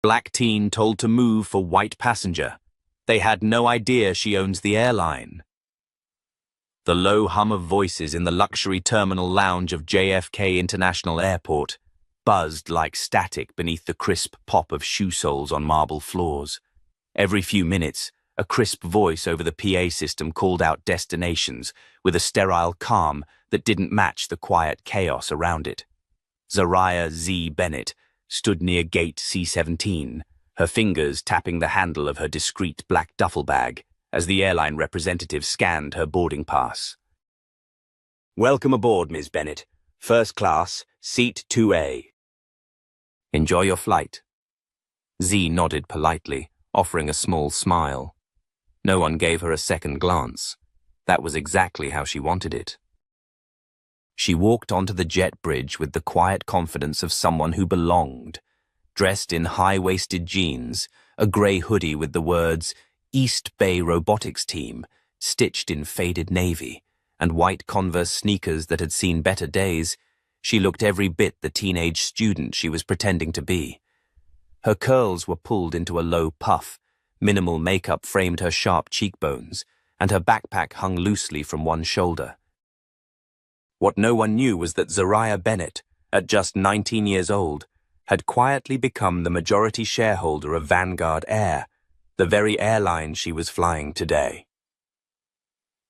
Black teen told to move for white passenger. They had no idea she owns the airline. The low hum of voices in the luxury terminal lounge of JFK International Airport buzzed like static beneath the crisp pop of shoe soles on marble floors. Every few minutes, a crisp voice over the PA system called out destinations with a sterile calm that didn't match the quiet chaos around it. Zariah Z. Bennett stood near gate C-17, her fingers tapping the handle of her discreet black duffel bag as the airline representative scanned her boarding pass. "Welcome aboard, Ms. Bennett. First class, seat 2A. Enjoy your flight." Z nodded politely, offering a small smile. No one gave her a second glance. That was exactly how she wanted it. She walked onto the jet bridge with the quiet confidence of someone who belonged, dressed in high-waisted jeans, a grey hoodie with the words East Bay Robotics Team stitched in faded navy, and white Converse sneakers that had seen better days. She looked every bit the teenage student she was pretending to be. Her curls were pulled into a low puff, minimal makeup framed her sharp cheekbones, and her backpack hung loosely from one shoulder. What no one knew was that Zariah Bennett, at just 19 years old, had quietly become the majority shareholder of Vanguard Air, the very airline she was flying today.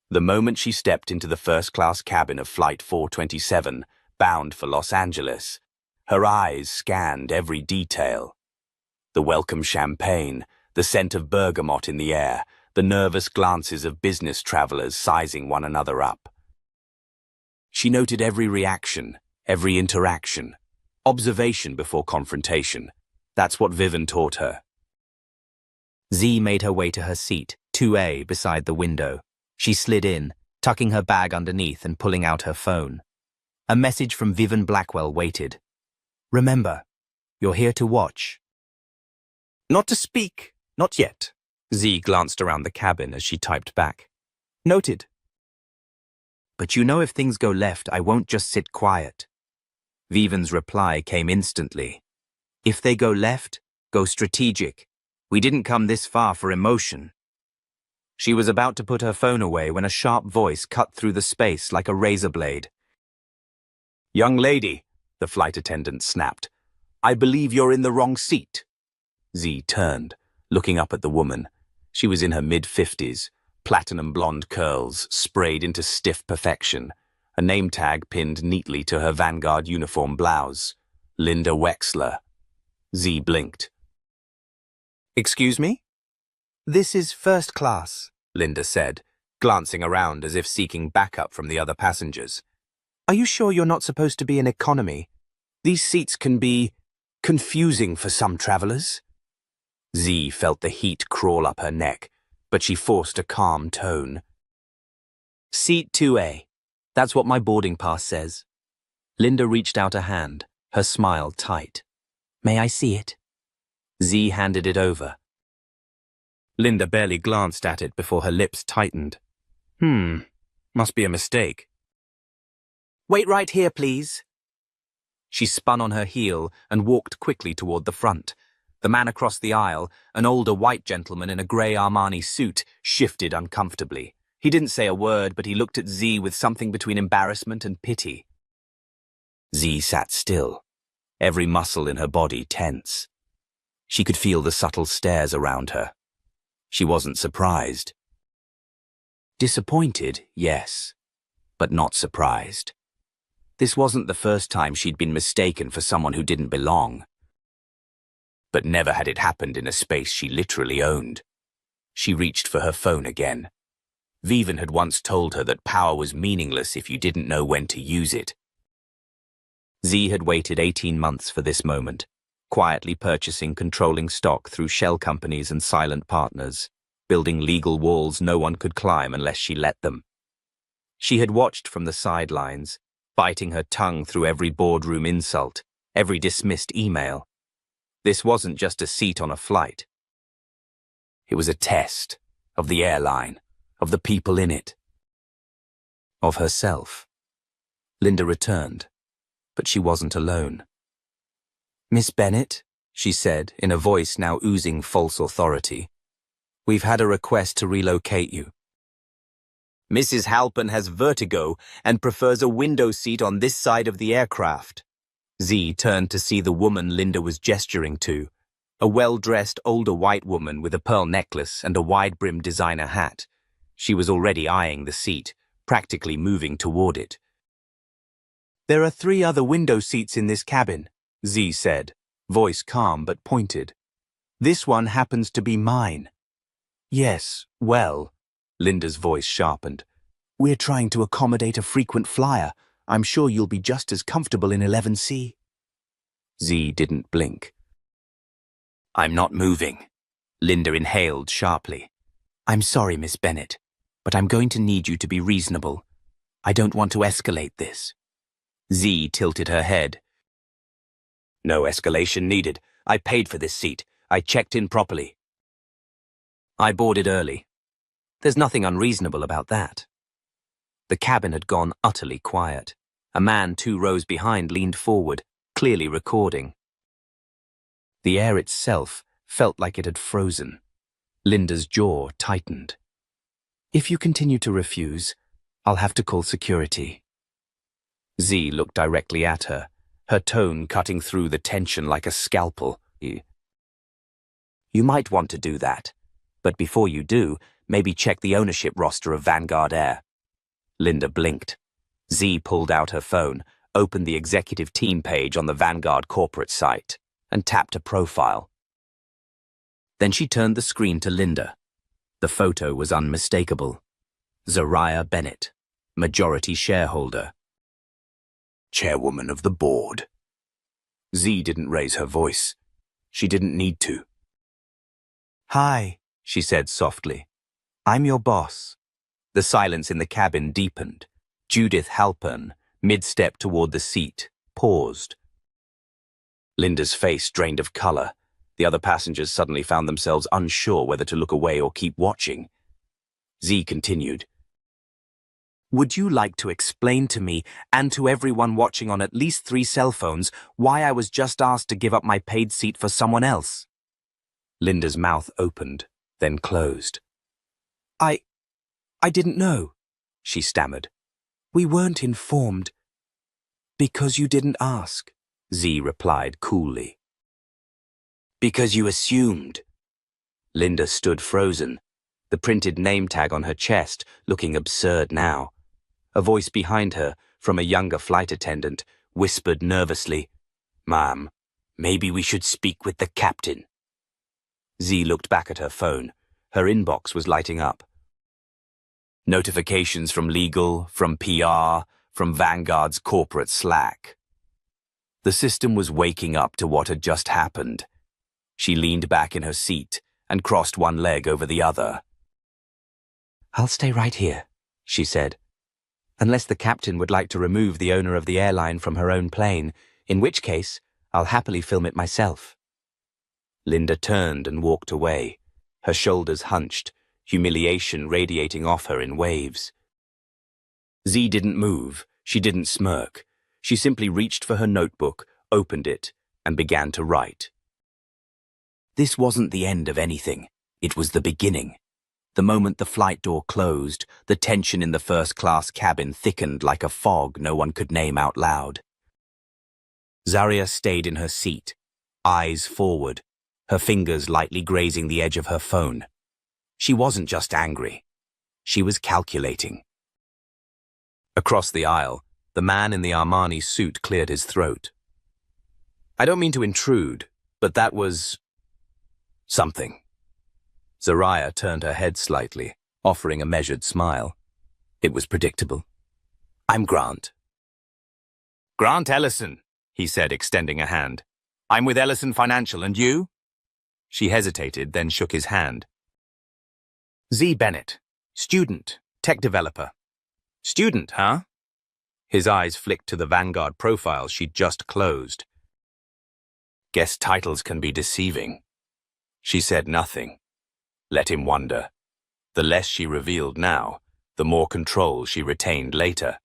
The moment she stepped into the first-class cabin of Flight 427, bound for Los Angeles, her eyes scanned every detail. The welcome champagne, the scent of bergamot in the air, the nervous glances of business travelers sizing one another up. She noted every reaction, every interaction. Observation before confrontation. That's what Vivian taught her. Z made her way to her seat, 2A, beside the window. She slid in, tucking her bag underneath and pulling out her phone. A message from Vivian Blackwell waited. "Remember, you're here to watch." "Not to speak, not yet." Z glanced around the cabin as she typed back. "Noted." "But you know if things go left, I won't just sit quiet." Vivian's reply came instantly. "If they go left, go strategic. We didn't come this far for emotion." She was about to put her phone away when a sharp voice cut through the space like a razor blade. "Young lady," the flight attendant snapped, "I believe you're in the wrong seat." Z turned, looking up at the woman. She was in her mid-50s, platinum blonde curls sprayed into stiff perfection, a name tag pinned neatly to her Vanguard uniform blouse. Linda Wexler. Z blinked. "Excuse me?" "This is first class," Linda said, glancing around as if seeking backup from the other passengers. "Are you sure you're not supposed to be in economy? These seats can be confusing for some travelers." Z felt the heat crawl up her neck, but she forced a calm tone. "Seat 2A. That's what my boarding pass says." Linda reached out a hand, her smile tight. "May I see it?" Z handed it over. Linda barely glanced at it before her lips tightened. Must be a mistake." "Wait right here, please." She spun on her heel and walked quickly toward the front. The man across the aisle, an older white gentleman in a grey Armani suit, shifted uncomfortably. He didn't say a word, but he looked at Z with something between embarrassment and pity. Z sat still, every muscle in her body tense. She could feel the subtle stares around her. She wasn't surprised. Disappointed, yes, but not surprised. This wasn't the first time she'd been mistaken for someone who didn't belong. But never had it happened in a space she literally owned. She reached for her phone again. Vivian had once told her that power was meaningless if you didn't know when to use it. Z had waited 18 months for this moment, quietly purchasing controlling stock through shell companies and silent partners, building legal walls no one could climb unless she let them. She had watched from the sidelines, biting her tongue through every boardroom insult, every dismissed email. This wasn't just a seat on a flight. It was a test of the airline, of the people in it, of herself. Linda returned, but she wasn't alone. "Miss Bennett?" she said in a voice now oozing false authority. "We've had a request to relocate you. Mrs. Halpern has vertigo and prefers a window seat on this side of the aircraft." Z turned to see the woman Linda was gesturing to, a well-dressed older white woman with a pearl necklace and a wide-brimmed designer hat. She was already eyeing the seat, practically moving toward it. "There are 3 other window seats in this cabin," Z said, voice calm but pointed. "This one happens to be mine." "Yes, well," Linda's voice sharpened. "We're trying to accommodate a frequent flyer. I'm sure you'll be just as comfortable in 11C. Z didn't blink. "I'm not moving," Linda inhaled sharply. "I'm sorry, Miss Bennett, but I'm going to need you to be reasonable. I don't want to escalate this." Z tilted her head. "No escalation needed. I paid for this seat. I checked in properly. I boarded early. There's nothing unreasonable about that." The cabin had gone utterly quiet. A man 2 rows behind leaned forward, clearly recording. The air itself felt like it had frozen. Linda's jaw tightened. "If you continue to refuse, I'll have to call security." Z looked directly at her, her tone cutting through the tension like a scalpel. "You might want to do that, but before you do, maybe check the ownership roster of Vanguard Air." Linda blinked. Z pulled out her phone, opened the executive team page on the Vanguard corporate site, and tapped a profile. Then she turned the screen to Linda. The photo was unmistakable. Zariah Bennett, majority shareholder. Chairwoman of the board. Z didn't raise her voice. She didn't need to. "Hi," she said softly. "I'm your boss." The silence in the cabin deepened. Judith Halpern, mid-step toward the seat, paused. Linda's face drained of color. The other passengers suddenly found themselves unsure whether to look away or keep watching. Z continued. "Would you like to explain to me, and to everyone watching on at least 3 cell phones, why I was just asked to give up my paid seat for someone else?" Linda's mouth opened, then closed. I didn't know," she stammered. "We weren't informed." "Because you didn't ask," Z replied coolly. "Because you assumed." Linda stood frozen, the printed name tag on her chest looking absurd now. A voice behind her, from a younger flight attendant, whispered nervously, "Ma'am, maybe we should speak with the captain." Z looked back at her phone. Her inbox was lighting up. Notifications from legal, from PR, from Vanguard's corporate Slack. The system was waking up to what had just happened. She leaned back in her seat and crossed one leg over the other. "I'll stay right here," she said. "Unless the captain would like to remove the owner of the airline from her own plane, in which case I'll happily film it myself." Linda turned and walked away, her shoulders hunched, humiliation radiating off her in waves. Z didn't move. She didn't smirk. She simply reached for her notebook, opened it, and began to write. This wasn't the end of anything. It was the beginning. The moment the flight door closed, the tension in the first-class cabin thickened like a fog no one could name out loud. Zariah stayed in her seat, eyes forward, her fingers lightly grazing the edge of her phone. She wasn't just angry. She was calculating. Across the aisle, the man in the Armani suit cleared his throat. "I don't mean to intrude, but that was something." Zariah turned her head slightly, offering a measured smile. It was predictable. "I'm Grant." "Grant Ellison," he said, extending a hand. "I'm with Ellison Financial, and you?" She hesitated, then shook his hand. "Z Bennett, student, tech developer." "Student, huh?" His eyes flicked to the Vanguard profile she'd just closed. "Guess titles can be deceiving." She said nothing. Let him wonder. The less she revealed now, the more control she retained later.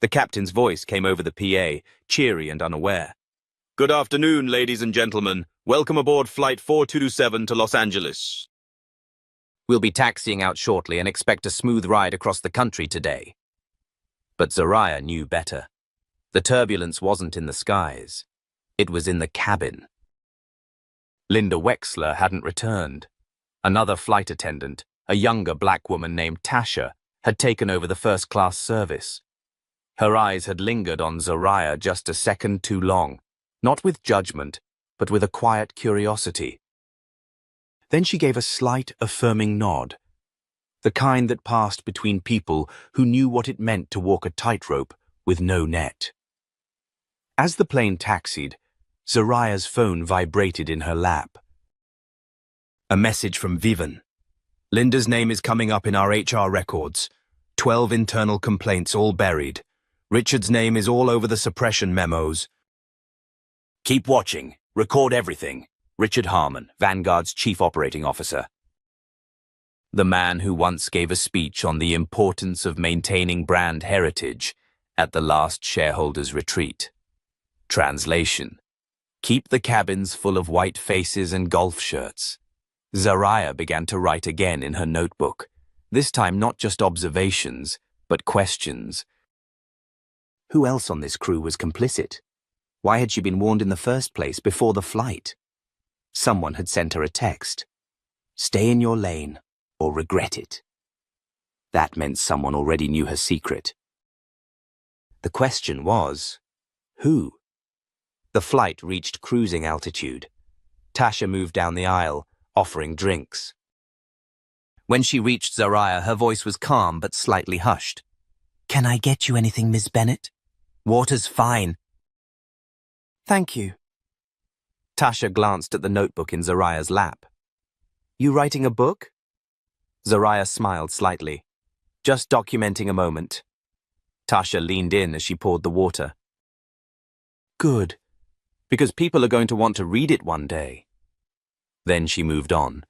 The captain's voice came over the PA, cheery and unaware. Good afternoon, ladies and gentlemen. Welcome aboard Flight 4227 to Los Angeles. We'll be taxiing out shortly and expect a smooth ride across the country today. But Zariah knew better. The turbulence wasn't in the skies. It was in the cabin. Linda Wexler hadn't returned. Another flight attendant, a younger black woman named Tasha, had taken over the first-class service. Her eyes had lingered on Zariah just a second too long, not with judgment, but with a quiet curiosity. Then she gave a slight, affirming nod, the kind that passed between people who knew what it meant to walk a tightrope with no net. As the plane taxied, Zariah's phone vibrated in her lap. A message from Vivian. Linda's name is coming up in our HR records. 12 internal complaints all buried. Richard's name is all over the suppression memos. Keep watching. Record everything. Richard Harmon, Vanguard's Chief Operating Officer. The man who once gave a speech on the importance of maintaining brand heritage at the last shareholders' retreat. Translation. Keep the cabins full of white faces and golf shirts. Zariah began to write again in her notebook, this time not just observations, but questions. Who else on this crew was complicit? Why had she been warned in the first place before the flight? Someone had sent her a text. Stay in your lane or regret it. That meant someone already knew her secret. The question was, who? The flight reached cruising altitude. Tasha moved down the aisle, offering drinks. When she reached Zariah, her voice was calm but slightly hushed. Can I get you anything, Miss Bennett? Water's fine. Thank you. Tasha glanced at the notebook in Zariah's lap. You writing a book? Zariah smiled slightly. Just documenting a moment. Tasha leaned in as she poured the water. Good, because people are going to want to read it one day. Then she moved on.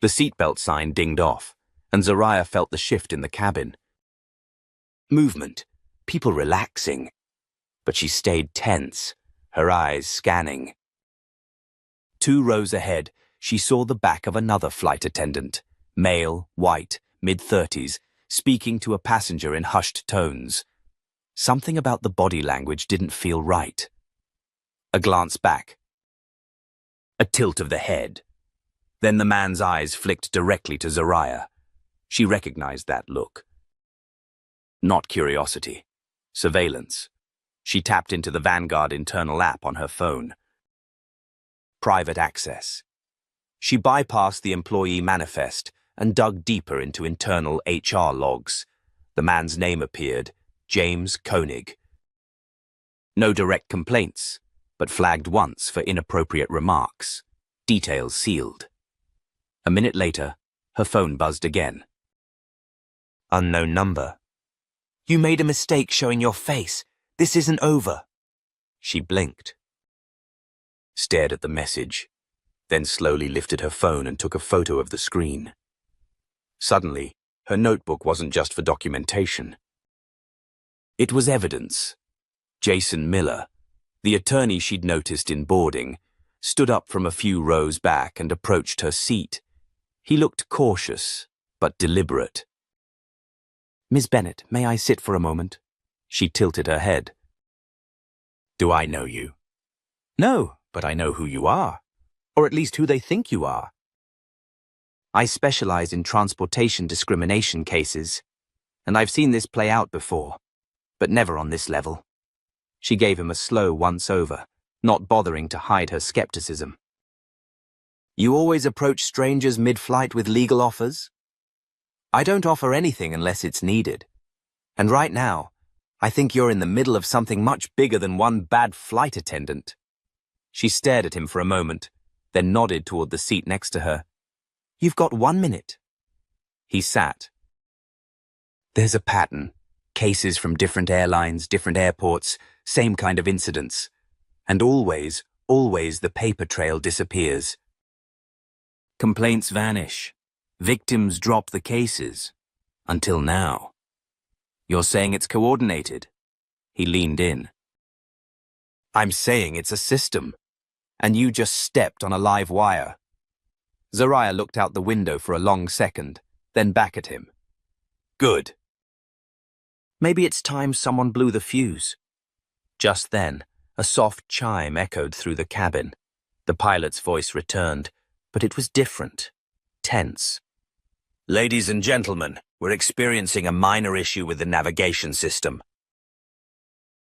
The seatbelt sign dinged off, and Zariah felt the shift in the cabin. Movement, people relaxing. But she stayed tense, her eyes scanning. 2 rows ahead, she saw the back of another flight attendant, male, white, mid-30s, speaking to a passenger in hushed tones. Something about the body language didn't feel right. A glance back. A tilt of the head. Then the man's eyes flicked directly to Zariah. She recognized that look. Not curiosity. Surveillance. She tapped into the Vanguard internal app on her phone. Private access. She bypassed the employee manifest and dug deeper into internal HR logs. The man's name appeared, James Koenig. No direct complaints, but flagged once for inappropriate remarks. Details sealed. A minute later, her phone buzzed again. Unknown number. You made a mistake showing your face. This isn't over. She blinked. Stared at the message, then slowly lifted her phone and took a photo of the screen. Suddenly, her notebook wasn't just for documentation. It was evidence. Jason Miller, the attorney she'd noticed in boarding, stood up from a few rows back and approached her seat. He looked cautious, but deliberate. Miss Bennett, may I sit for a moment? She tilted her head. Do I know you? No, but I know who you are, or at least who they think you are. I specialize in transportation discrimination cases, and I've seen this play out before, but never on this level. She gave him a slow once-over, not bothering to hide her skepticism. You always approach strangers mid-flight with legal offers? I don't offer anything unless it's needed. And right now, I think you're in the middle of something much bigger than one bad flight attendant. She stared at him for a moment, then nodded toward the seat next to her. You've got 1 minute. He sat. There's a pattern. Cases from different airlines, different airports, same kind of incidents. And always the paper trail disappears. Complaints vanish. Victims drop the cases. Until now. You're saying it's coordinated? He leaned in. I'm saying it's a system. And you just stepped on a live wire. Zariah looked out the window for a long second, then back at him. Good. Maybe it's time someone blew the fuse. Just then, a soft chime echoed through the cabin. The pilot's voice returned, but it was different, tense. Ladies and gentlemen, we're experiencing a minor issue with the navigation system.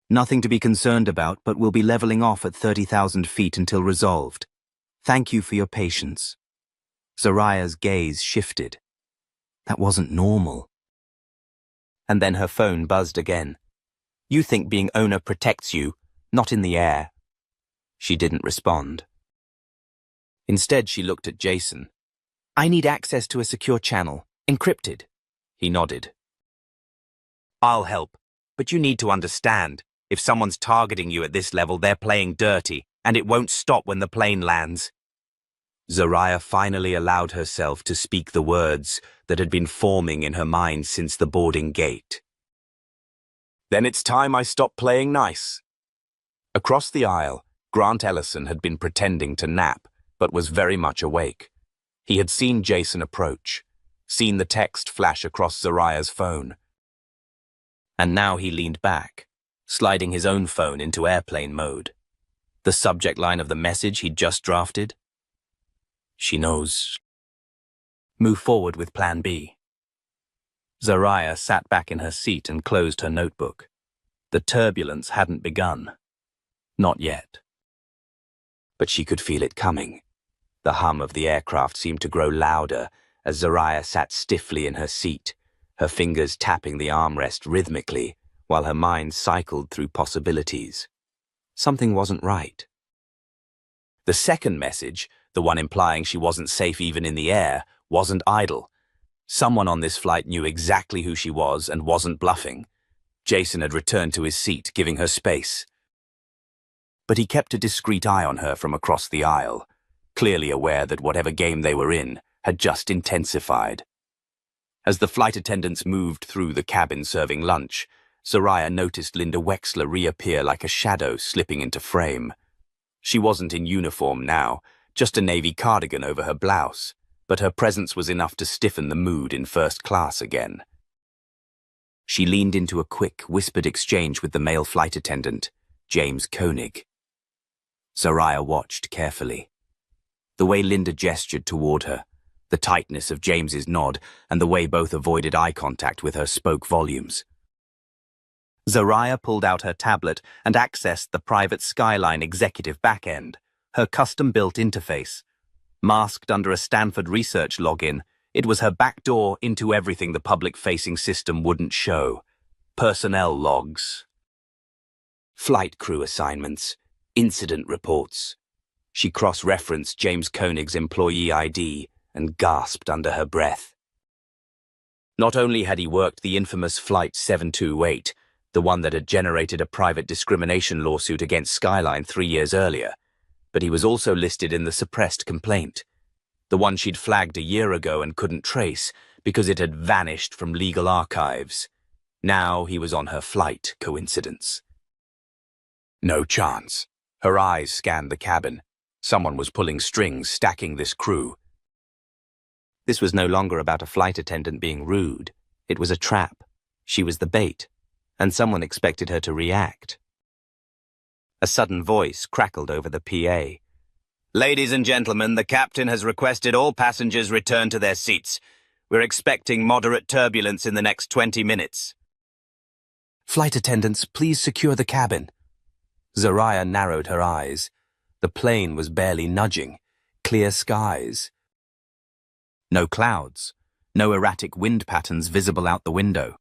Nothing to be concerned about, but we'll be leveling off at 30,000 feet until resolved. Thank you for your patience. Zariah's gaze shifted. That wasn't normal. And then her phone buzzed again. You think being owner protects you, not in the air. She didn't respond. Instead, she looked at Jason. I need access to a secure channel, encrypted. He nodded. I'll help, but you need to understand. If someone's targeting you at this level, they're playing dirty, and it won't stop when the plane lands. Zariah finally allowed herself to speak the words that had been forming in her mind since the boarding gate. Then it's time I stop playing nice. Across the aisle, Grant Ellison had been pretending to nap, but was very much awake. He had seen Jason approach, seen the text flash across Zariah's phone. And now he leaned back, sliding his own phone into airplane mode. The subject line of the message he'd just drafted? She knows. Move forward with Plan B. Zariah sat back in her seat and closed her notebook. The turbulence hadn't begun. Not yet. But she could feel it coming. The hum of the aircraft seemed to grow louder as Zariah sat stiffly in her seat, her fingers tapping the armrest rhythmically, while her mind cycled through possibilities. Something wasn't right. The second message, the one implying she wasn't safe even in the air, wasn't idle. Someone on this flight knew exactly who she was and wasn't bluffing. Jason had returned to his seat, giving her space. But he kept a discreet eye on her from across the aisle, clearly aware that whatever game they were in had just intensified. As the flight attendants moved through the cabin serving lunch, Zariah noticed Linda Wexler reappear like a shadow slipping into frame. She wasn't in uniform now, just a navy cardigan over her blouse, but her presence was enough to stiffen the mood in first class again. She leaned into a quick, whispered exchange with the male flight attendant, James Koenig. Zariah watched carefully. The way Linda gestured toward her, the tightness of James's nod, and the way both avoided eye contact with her spoke volumes. Zariah pulled out her tablet and accessed the private Skyline executive backend, her custom-built interface. Masked under a Stanford research login, it was her backdoor into everything the public-facing system wouldn't show. Personnel logs, flight crew assignments, incident reports. She cross-referenced James Koenig's employee ID and gasped under her breath. Not only had he worked the infamous Flight 728, the one that had generated a private discrimination lawsuit against Skyline 3 years earlier, but he was also listed in the suppressed complaint, the one she'd flagged a year ago and couldn't trace because it had vanished from legal archives. Now he was on her flight, coincidence. No chance. Her eyes scanned the cabin. Someone was pulling strings, stacking this crew. This was no longer about a flight attendant being rude. It was a trap. She was the bait, and someone expected her to react. A sudden voice crackled over the PA. Ladies and gentlemen, the captain has requested all passengers return to their seats. We're expecting moderate turbulence in the next 20 minutes. Flight attendants, please secure the cabin. Zariah narrowed her eyes. The plane was barely nudging. Clear skies. No clouds. No erratic wind patterns visible out the window.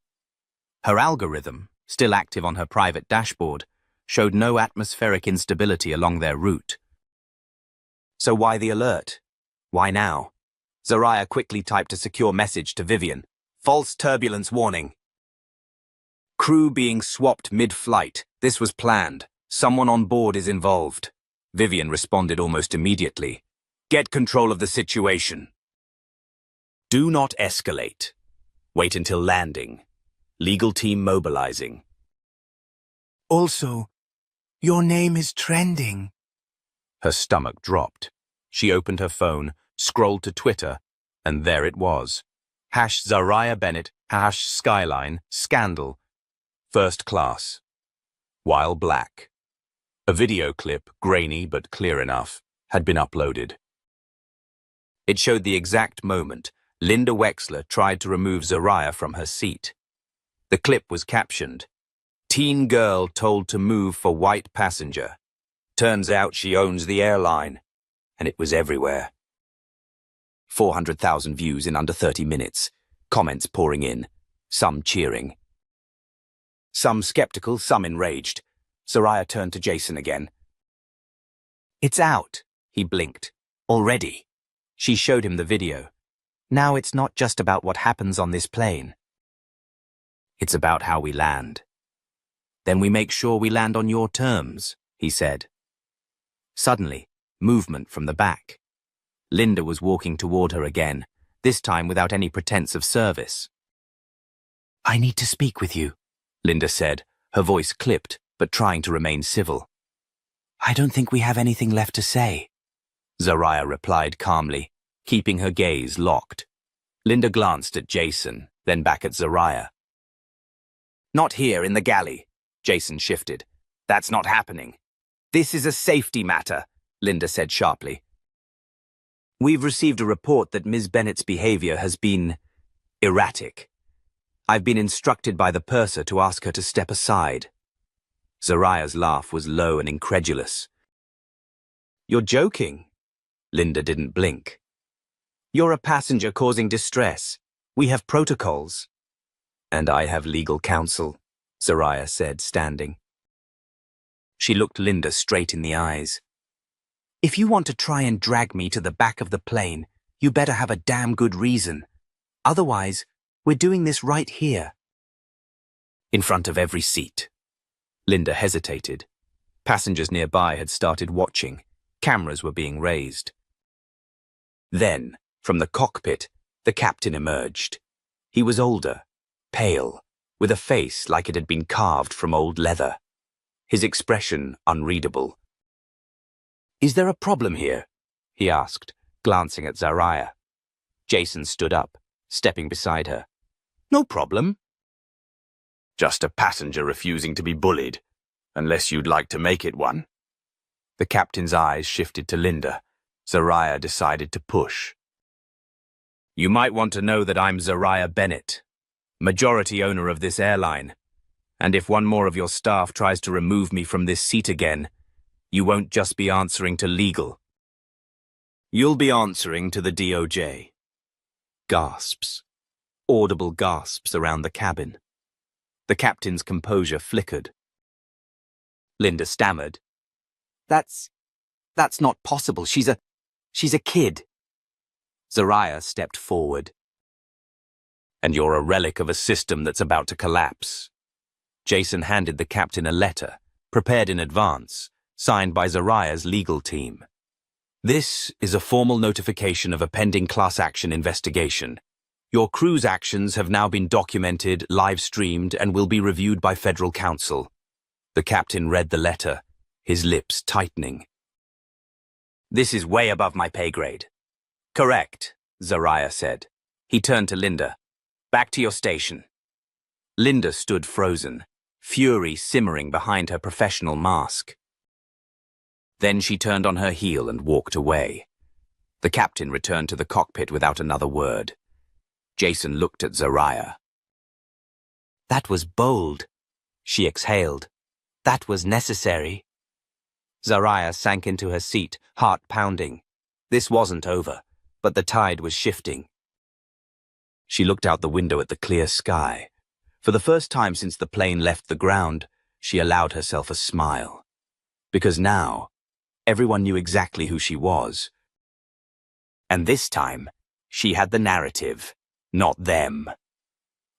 Her algorithm, still active on her private dashboard, showed no atmospheric instability along their route. So why the alert? Why now? Zariah quickly typed a secure message to Vivian. False turbulence warning. Crew being swapped mid-flight. This was planned. Someone on board is involved. Vivian responded almost immediately. Get control of the situation. Do not escalate. Wait until landing. Legal team mobilizing. Also, Your name is trending. Her stomach dropped. She opened her phone, scrolled to Twitter, and there it was. #Zariah Bennett, #Skyline, scandal, first class. While black. A video clip, grainy but clear enough, had been uploaded. It showed the exact moment Linda Wexler tried to remove Zariah from her seat. The clip was captioned, "Teen girl told to move for white passenger. Turns out she owns the airline." And it was everywhere. 400,000 views in under 30 minutes, comments pouring in, some cheering. Some skeptical, some enraged. Zariah turned to Jason again. "It's out," he blinked. "Already." She showed him the video. "Now it's not just about what happens on this plane. It's about how we land." "Then we make sure we land on your terms," he said. Suddenly, movement from the back. Linda was walking toward her again, this time without any pretense of service. "I need to speak with you," Linda said, her voice clipped, but trying to remain civil. "I don't think we have anything left to say," Zariah replied calmly, keeping her gaze locked. Linda glanced at Jason, then back at Zariah. "Not here in the galley," Jason shifted. "That's not happening." "This is a safety matter," Linda said sharply. "We've received a report that Ms. Bennett's behavior has been erratic. I've been instructed by the purser to ask her to step aside." Zariah's laugh was low and incredulous. "You're joking?" Linda didn't blink. "You're a passenger causing distress. We have protocols." "And I have legal counsel," Zariah said, standing. She looked Linda straight in the eyes. "If you want to try and drag me to the back of the plane, you better have a damn good reason. Otherwise, we're doing this right here." In front of every seat. Linda hesitated. Passengers nearby had started watching. Cameras were being raised. Then, from the cockpit, the captain emerged. He was older, pale, with a face like it had been carved from old leather. His expression unreadable. "Is there a problem here?" he asked, glancing at Zariah. Jason stood up, stepping beside her. "No problem." Just a passenger refusing to be bullied, unless you'd like to make it one. The captain's eyes shifted to Linda. Zariah decided to push. "You might want to know that I'm Zariah Bennett, majority owner of this airline. And if one more of your staff tries to remove me from this seat again, you won't just be answering to legal. You'll be answering to the DOJ." Gasps. Audible gasps around the cabin. The captain's composure flickered. Linda stammered. That's not possible. She's a kid." Zariah stepped forward. "And you're a relic of a system that's about to collapse." Jason handed the captain a letter, prepared in advance, signed by Zariah's legal team. "This is a formal notification of a pending class action investigation. Your crew's actions have now been documented, live-streamed, and will be reviewed by federal counsel." The captain read the letter, his lips tightening. "This is way above my pay grade." "Correct," Zariah said. He turned to Linda. "Back to your station." Linda stood frozen, fury simmering behind her professional mask. Then she turned on her heel and walked away. The captain returned to the cockpit without another word. Jason looked at Zariah. "That was bold," she exhaled. "That was necessary." Zariah sank into her seat, heart pounding. This wasn't over, but the tide was shifting. She looked out the window at the clear sky. For the first time since the plane left the ground, she allowed herself a smile. Because now, everyone knew exactly who she was. And this time, she had the narrative, not them.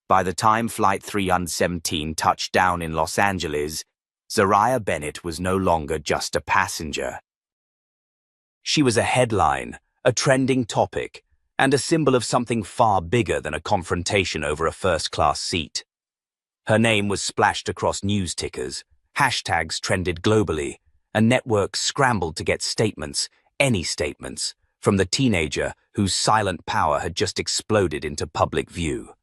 By the time Flight 317 touched down in Los Angeles, Zariah Bennett was no longer just a passenger. She was a headline, a trending topic, and a symbol of something far bigger than a confrontation over a first-class seat. Her name was splashed across news tickers, Hashtags trended globally, and networks scrambled to get statements, any statements, from the teenager whose silent power had just exploded into public view.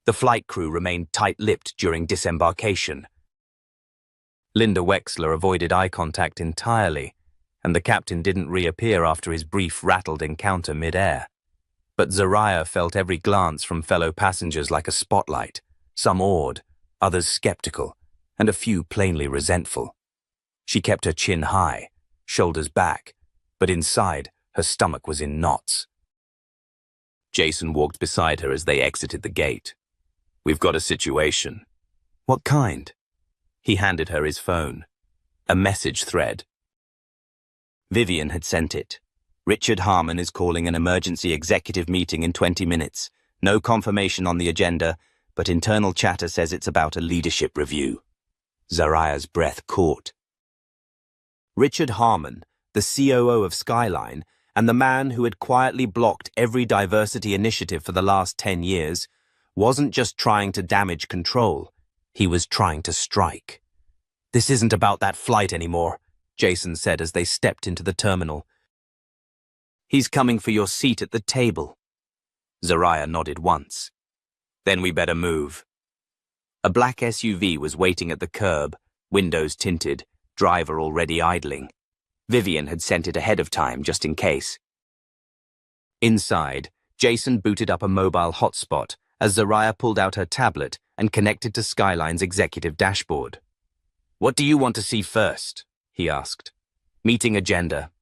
The flight crew remained tight-lipped during disembarkation. Linda Wexler avoided eye contact entirely, and the captain didn't reappear after his brief rattled encounter mid-air. But Zariah felt every glance from fellow passengers like a spotlight, some awed, others skeptical, and a few plainly resentful. She kept her chin high, shoulders back, but inside, her stomach was in knots. Jason walked beside her as they exited the gate. "We've got a situation." "What kind?" He handed her his phone. A message thread. Vivian had sent it. "Richard Harmon is calling an emergency executive meeting in 20 minutes. No confirmation on the agenda, but internal chatter says it's about a leadership review." Zariah's breath caught. Richard Harmon, the COO of Skyline, and the man who had quietly blocked every diversity initiative for the last 10 years, wasn't just trying to damage control. He was trying to strike. "This isn't about that flight anymore," Jason said as they stepped into the terminal. "He's coming for your seat at the table." Zariah nodded once. "Then we better move." A black SUV was waiting at the curb, windows tinted, driver already idling. Vivian had sent it ahead of time, just in case. Inside, Jason booted up a mobile hotspot as Zariah pulled out her tablet and connected to Skyline's executive dashboard. "What do you want to see first?" he asked. "Meeting agenda."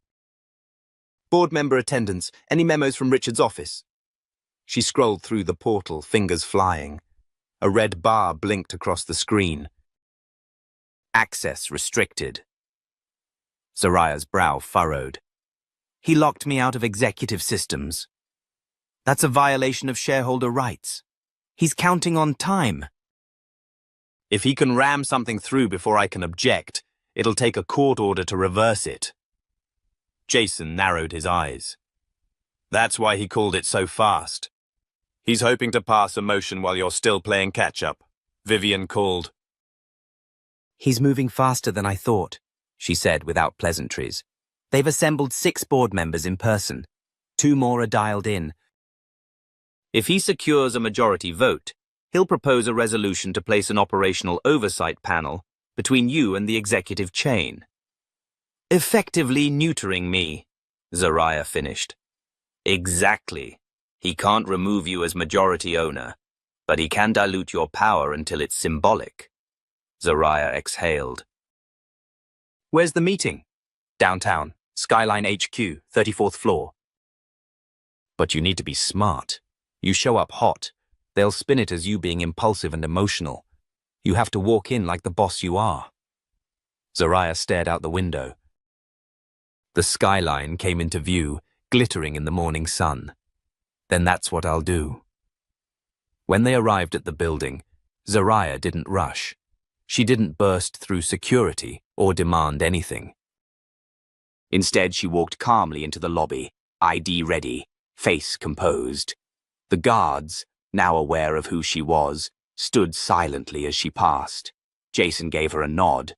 "Board member attendance. Any memos from Richard's office?" She scrolled through the portal, fingers flying. A red bar blinked across the screen. "Access restricted." Zariah's brow furrowed. "He locked me out of executive systems." "That's a violation of shareholder rights. He's counting on time." "If he can ram something through before I can object, it'll take a court order to reverse it." Jason narrowed his eyes. "That's why he called it so fast. He's hoping to pass a motion while you're still playing catch-up," Vivian called. "He's moving faster than I thought," she said without pleasantries. "They've assembled 6 board members in person. 2 more are dialed in. If he secures a majority vote, he'll propose a resolution to place an operational oversight panel between you and the executive chain." "Effectively neutering me," Zariah finished. "Exactly. He can't remove you as majority owner, but he can dilute your power until it's symbolic." Zariah exhaled. "Where's the meeting?" "Downtown, Skyline HQ, 34th floor." "But you need to be smart. You show up hot. They'll spin it as you being impulsive and emotional. You have to walk in like the boss you are." Zariah stared out the window. The skyline came into view, glittering in the morning sun. "Then that's what I'll do." When they arrived at the building, Zariah didn't rush. She didn't burst through security or demand anything. Instead, she walked calmly into the lobby, ID ready, face composed. The guards, now aware of who she was, stood silently as she passed. Jason gave her a nod.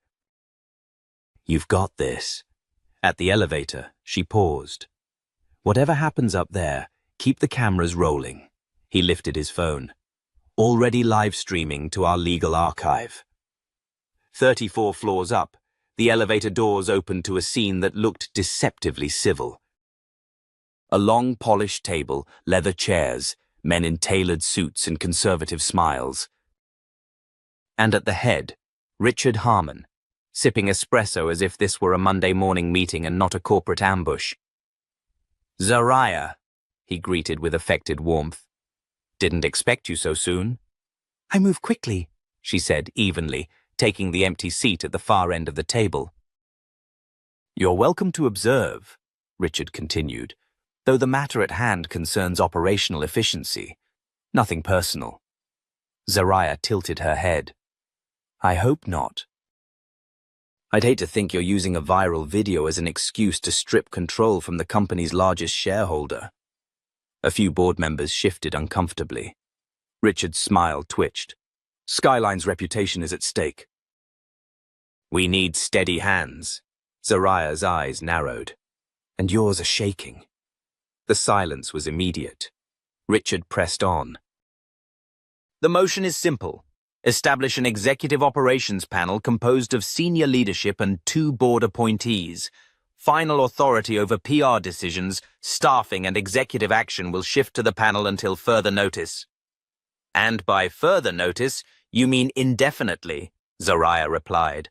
"You've got this." At the elevator, she paused. "Whatever happens up there, keep the cameras rolling." He lifted his phone. "Already live streaming to our legal archive." 34 floors up, the elevator doors opened to a scene that looked deceptively civil. A long polished table, leather chairs, men in tailored suits and conservative smiles. And at the head, Richard Harmon, sipping espresso as if this were a Monday morning meeting and not a corporate ambush. "Zariah," he greeted with affected warmth. "Didn't expect you so soon." "I move quickly," she said evenly, taking the empty seat at the far end of the table. "You're welcome to observe," Richard continued, "though the matter at hand concerns operational efficiency. Nothing personal." Zariah tilted her head. "I hope not. I'd hate to think you're using a viral video as an excuse to strip control from the company's largest shareholder." A few board members shifted uncomfortably. Richard's smile twitched. "Skyline's reputation is at stake." We need steady hands. Zariah's eyes narrowed. And yours are shaking. The silence was immediate. Richard pressed on. The motion is simple. Establish an executive operations panel composed of senior leadership and 2 board appointees. Final authority over PR decisions, staffing, and executive action will shift to the panel until further notice. And by further notice, you mean indefinitely, Zariah replied.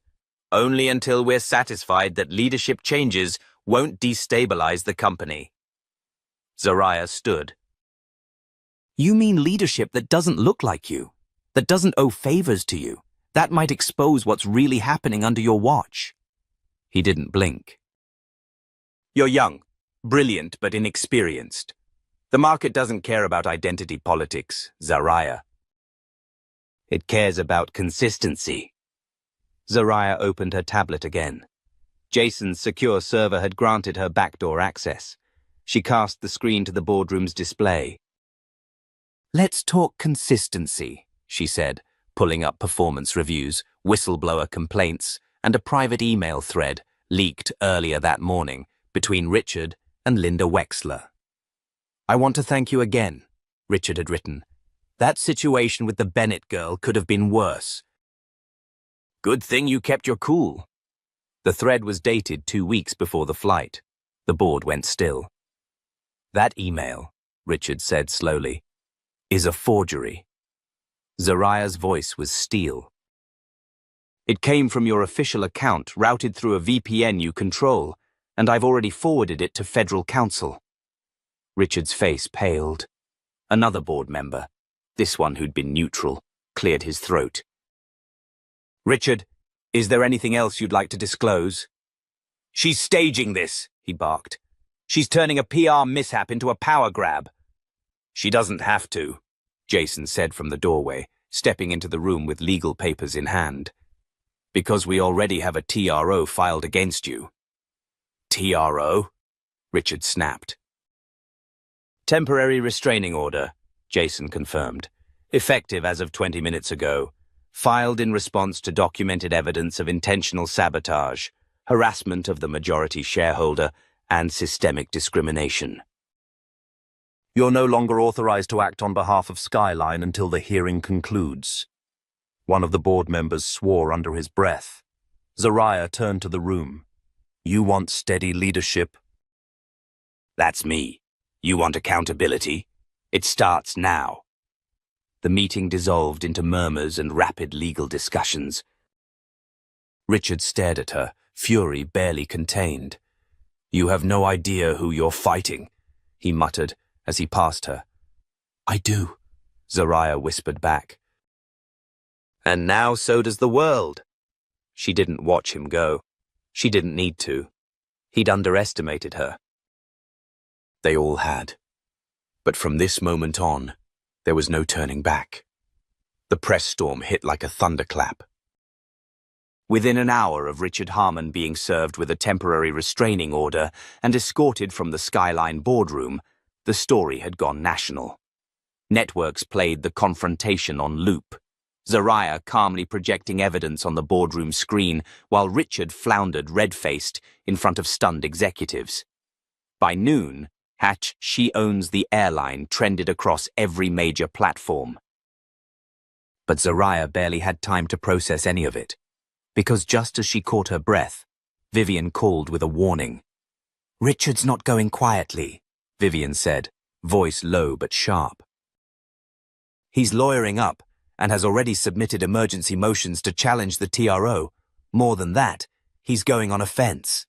Only until we're satisfied that leadership changes won't destabilize the company. Zariah stood. You mean leadership that doesn't look like you, that doesn't owe favors to you, that might expose what's really happening under your watch? He didn't blink. You're young, brilliant but inexperienced. The market doesn't care about identity politics, Zariah. It cares about consistency. Zariah opened her tablet again. Jason's secure server had granted her backdoor access. She cast the screen to the boardroom's display. Let's talk consistency, she said, pulling up performance reviews, whistleblower complaints, and a private email thread leaked earlier that morning between Richard and Linda Wexler. I want to thank you again, Richard had written. That situation with the Bennett girl could have been worse. Good thing you kept your cool. The thread was dated 2 weeks before the flight. The board went still. That email, Richard said slowly, is a forgery. Zariah's voice was steel. It came from your official account, routed through a VPN you control, and I've already forwarded it to federal counsel. Richard's face paled. Another board member, this one who'd been neutral, cleared his throat. Richard, is there anything else you'd like to disclose? She's staging this, he barked. She's turning a PR mishap into a power grab. She doesn't have to, Jason said from the doorway, stepping into the room with legal papers in hand. Because we already have a TRO filed against you. TRO? Richard snapped. Temporary restraining order, Jason confirmed. Effective as of 20 minutes ago. Filed in response to documented evidence of intentional sabotage, harassment of the majority shareholder, and systemic discrimination. You're no longer authorized to act on behalf of Skyline until the hearing concludes. One of the board members swore under his breath. Zariah turned to the room. You want steady leadership? That's me. You want accountability? It starts now. The meeting dissolved into murmurs and rapid legal discussions. Richard stared at her, fury barely contained. You have no idea who you're fighting, he muttered as he passed her. I do, Zariah whispered back. And now so does the world. She didn't watch him go. She didn't need to. He'd underestimated her. They all had. But from this moment on, there was no turning back. The press storm hit like a thunderclap. Within an hour of Richard Harmon being served with a temporary restraining order and escorted from the Skyline boardroom, the story had gone national. Networks played the confrontation on loop, Zariah calmly projecting evidence on the boardroom screen while Richard floundered red-faced in front of stunned executives. By noon, She Owns the Airline trended across every major platform. But Zariah barely had time to process any of it, because just as she caught her breath, Vivian called with a warning. Richard's not going quietly, Vivian said, voice low but sharp. He's lawyering up and has already submitted emergency motions to challenge the TRO. More than that, he's going on offense.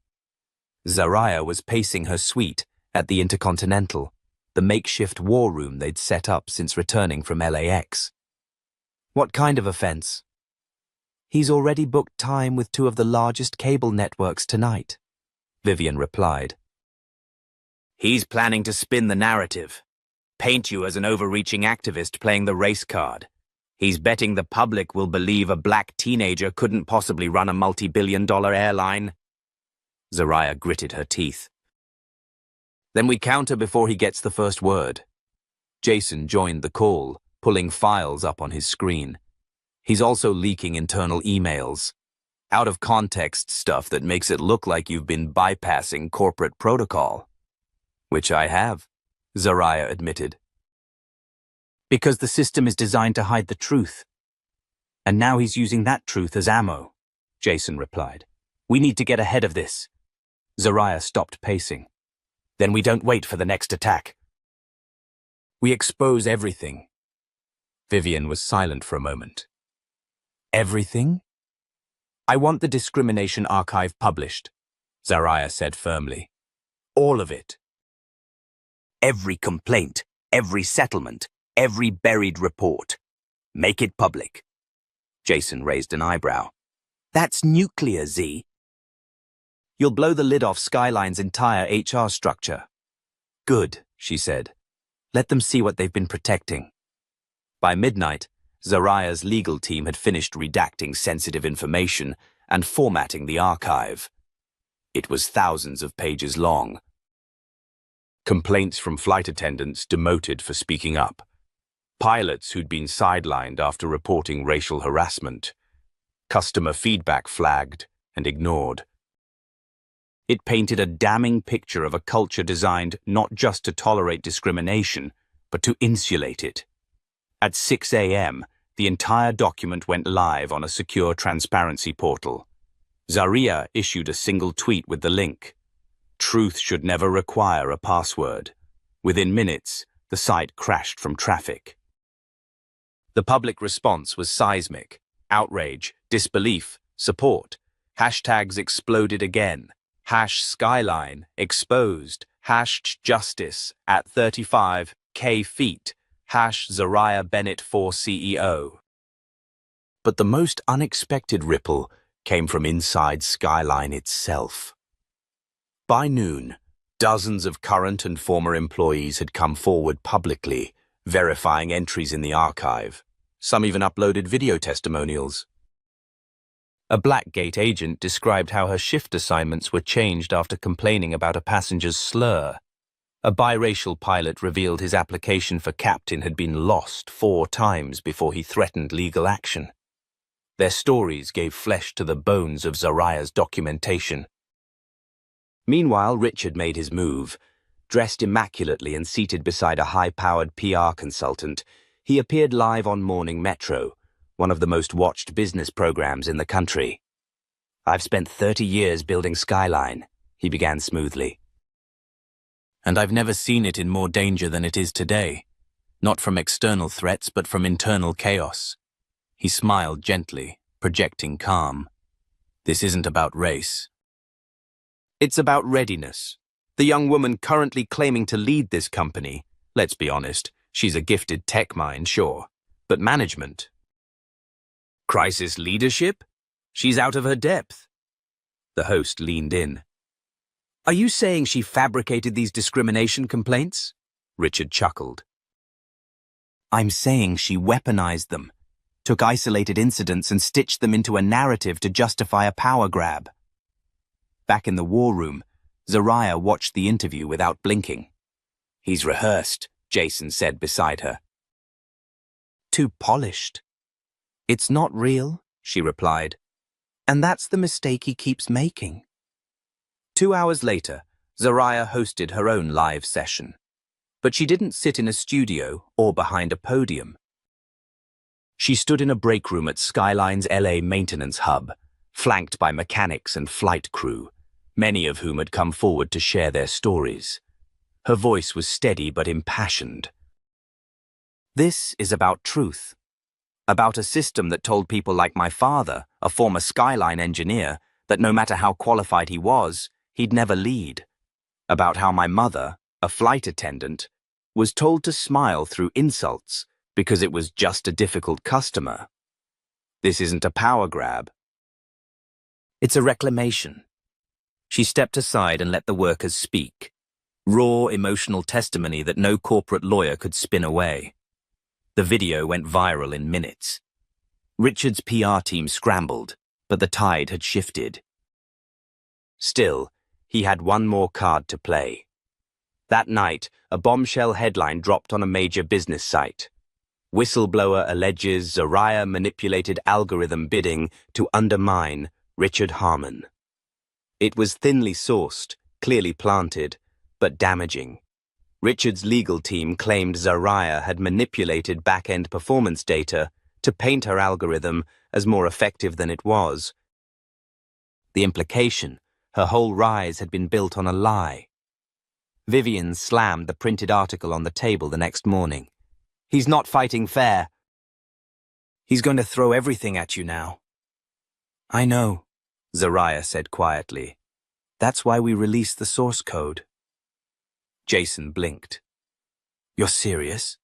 Zariah was pacing her suite at the Intercontinental, the makeshift war room they'd set up since returning from LAX. What kind of offense? He's already booked time with 2 of the largest cable networks tonight, Vivian replied. He's planning to spin the narrative, paint you as an overreaching activist playing the race card. He's betting the public will believe a black teenager couldn't possibly run a multi-billion-dollar airline. Zariah gritted her teeth. Then we counter before he gets the first word. Jason joined the call, pulling files up on his screen. He's also leaking internal emails. Out-of-context stuff that makes it look like you've been bypassing corporate protocol. Which I have, Zariah admitted. Because the system is designed to hide the truth. And now he's using that truth as ammo, Jason replied. We need to get ahead of this. Zariah stopped pacing. Then we don't wait for the next attack. We expose everything. Vivian was silent for a moment. Everything? I want the discrimination archive published, Zariah said firmly. All of it. Every complaint, every settlement, every buried report. Make it public. Jason raised an eyebrow. That's nuclear, Z. You'll blow the lid off Skyline's entire HR structure. Good, she said. Let them see what they've been protecting. By midnight, Zariah's legal team had finished redacting sensitive information and formatting the archive. It was thousands of pages long. Complaints from flight attendants demoted for speaking up. Pilots who'd been sidelined after reporting racial harassment. Customer feedback flagged and ignored. It painted a damning picture of a culture designed not just to tolerate discrimination, but to insulate it. At 6 a.m., the entire document went live on a secure transparency portal. Zariah issued a single tweet with the link. Truth should never require a password. Within minutes, the site crashed from traffic. The public response was seismic. Outrage, disbelief, support. Hashtags exploded again. #Skyline exposed. #justice at 35K feet. #Zariah Bennett for CEO. But the most unexpected ripple came from inside Skyline itself. By noon, dozens of current and former employees had come forward publicly, verifying entries in the archive. Some even uploaded video testimonials. A Blackgate agent described how her shift assignments were changed after complaining about a passenger's slur. A biracial pilot revealed his application for captain had been lost 4 times before he threatened legal action. Their stories gave flesh to the bones of Zariah's documentation. Meanwhile, Richard made his move. Dressed immaculately and seated beside a high-powered PR consultant, he appeared live on Morning Metro, one of the most watched business programs in the country. I've spent 30 years building Skyline, he began smoothly. And I've never seen it in more danger than it is today. Not from external threats, but from internal chaos. He smiled gently, projecting calm. This isn't about race. It's about readiness. The young woman currently claiming to lead this company, let's be honest, she's a gifted tech mind, sure, but management. Crisis leadership? She's out of her depth. The host leaned in. Are you saying she fabricated these discrimination complaints? Richard chuckled. I'm saying she weaponized them, took isolated incidents and stitched them into a narrative to justify a power grab. Back in the war room, Zariah watched the interview without blinking. He's rehearsed, Jason said beside her. Too polished. It's not real, she replied. And that's the mistake he keeps making. 2 hours later, Zariah hosted her own live session. But she didn't sit in a studio or behind a podium. She stood in a break room at Skyline's LA maintenance hub, flanked by mechanics and flight crew, many of whom had come forward to share their stories. Her voice was steady but impassioned. This is about truth. About a system that told people like my father, a former Skyline engineer, that no matter how qualified he was, he'd never lead. About how my mother, a flight attendant, was told to smile through insults because it was just a difficult customer. This isn't a power grab. It's a reclamation. She stepped aside and let the workers speak. Raw, emotional testimony that no corporate lawyer could spin away. The video went viral in minutes. Richard's PR team scrambled, but the tide had shifted. Still, he had one more card to play. That night, a bombshell headline dropped on a major business site. Whistleblower alleges Zariah manipulated algorithm bidding to undermine Richard Harmon. It was thinly sourced, clearly planted, but damaging. Richard's legal team claimed Zariah had manipulated back-end performance data to paint her algorithm as more effective than it was. The implication, her whole rise had been built on a lie. Vivian slammed the printed article on the table the next morning. "He's not fighting fair. He's going to throw everything at you now." "I know," Zariah said quietly. "That's why we released the source code." Jason blinked. "You're serious?"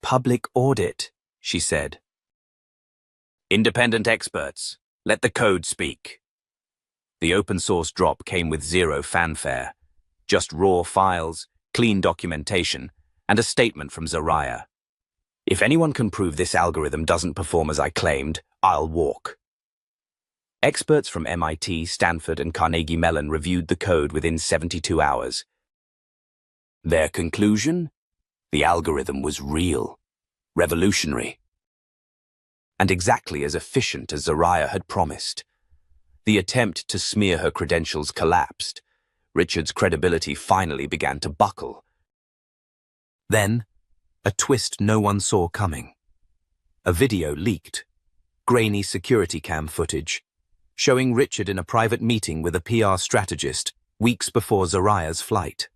"Public audit," she said. "Independent experts. Let the code speak." The open source drop came with zero fanfare. Just raw files, clean documentation, and a statement from Zariah. "If anyone can prove this algorithm doesn't perform as I claimed, I'll walk." Experts from MIT, Stanford, and Carnegie Mellon reviewed the code within 72 hours. Their conclusion? The algorithm was real, revolutionary, and exactly as efficient as Zariah had promised. The attempt to smear her credentials collapsed. Richard's credibility finally began to buckle. Then, a twist no one saw coming. A video leaked, grainy security cam footage, showing Richard in a private meeting with a PR strategist weeks before Zariah's flight.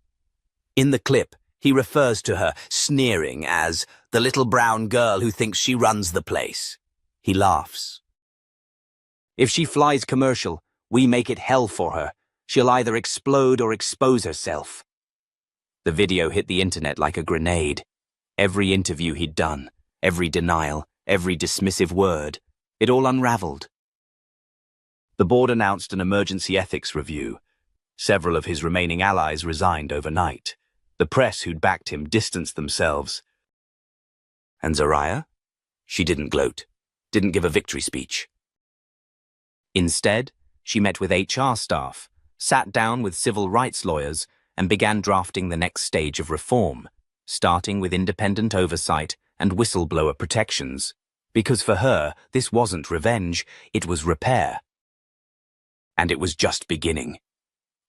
In the clip, he refers to her, sneering, as the little brown girl who thinks she runs the place. He laughs. "If she flies commercial, we make it hell for her. She'll either explode or expose herself." The video hit the internet like a grenade. Every interview he'd done, every denial, every dismissive word, it all unraveled. The board announced an emergency ethics review. Several of his remaining allies resigned overnight. The press who'd backed him distanced themselves. And Zariah? She didn't gloat, didn't give a victory speech. Instead, she met with HR staff, sat down with civil rights lawyers, and began drafting the next stage of reform, starting with independent oversight and whistleblower protections. Because for her, this wasn't revenge, it was repair. And it was just beginning.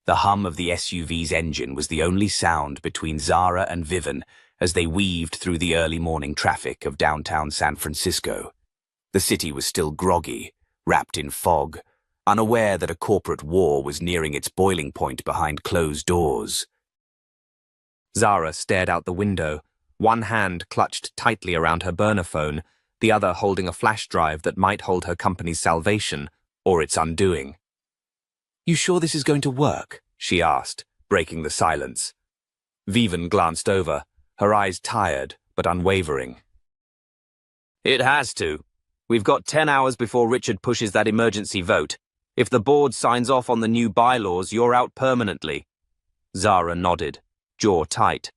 The hum of the SUV's engine was the only sound between Zara and Vivian as they weaved through the early morning traffic of downtown San Francisco. The city was still groggy, wrapped in fog, unaware that a corporate war was nearing its boiling point behind closed doors. Zara stared out the window, one hand clutched tightly around her burner phone, the other holding a flash drive that might hold her company's salvation or its undoing. "You sure this is going to work?" she asked, breaking the silence. Vivian glanced over, her eyes tired but unwavering. "It has to. We've got 10 hours before Richard pushes that emergency vote. If the board signs off on the new bylaws, you're out permanently." Zara nodded, jaw tight.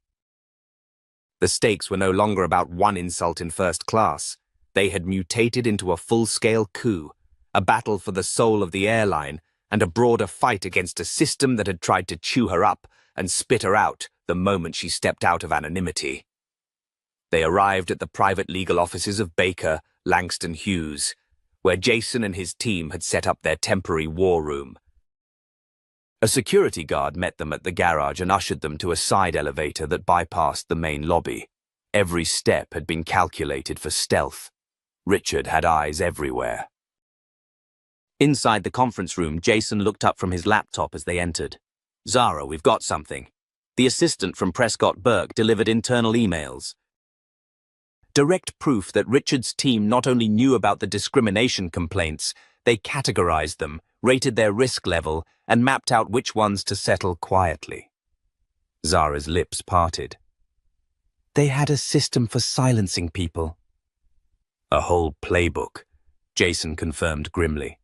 The stakes were no longer about one insult in first class. They had mutated into a full-scale coup, a battle for the soul of the airline, and a broader fight against a system that had tried to chew her up and spit her out the moment she stepped out of anonymity. They arrived at the private legal offices of Baker, Langston Hughes, where Jason and his team had set up their temporary war room. A security guard met them at the garage and ushered them to a side elevator that bypassed the main lobby. Every step had been calculated for stealth. Richard had eyes everywhere. Inside the conference room, Jason looked up from his laptop as they entered. "Zara, we've got something." The assistant from Prescott Burke delivered internal emails. Direct proof that Richard's team not only knew about the discrimination complaints, they categorized them, rated their risk level, and mapped out which ones to settle quietly. Zara's lips parted. They had a system for silencing people. "A whole playbook," Jason confirmed grimly.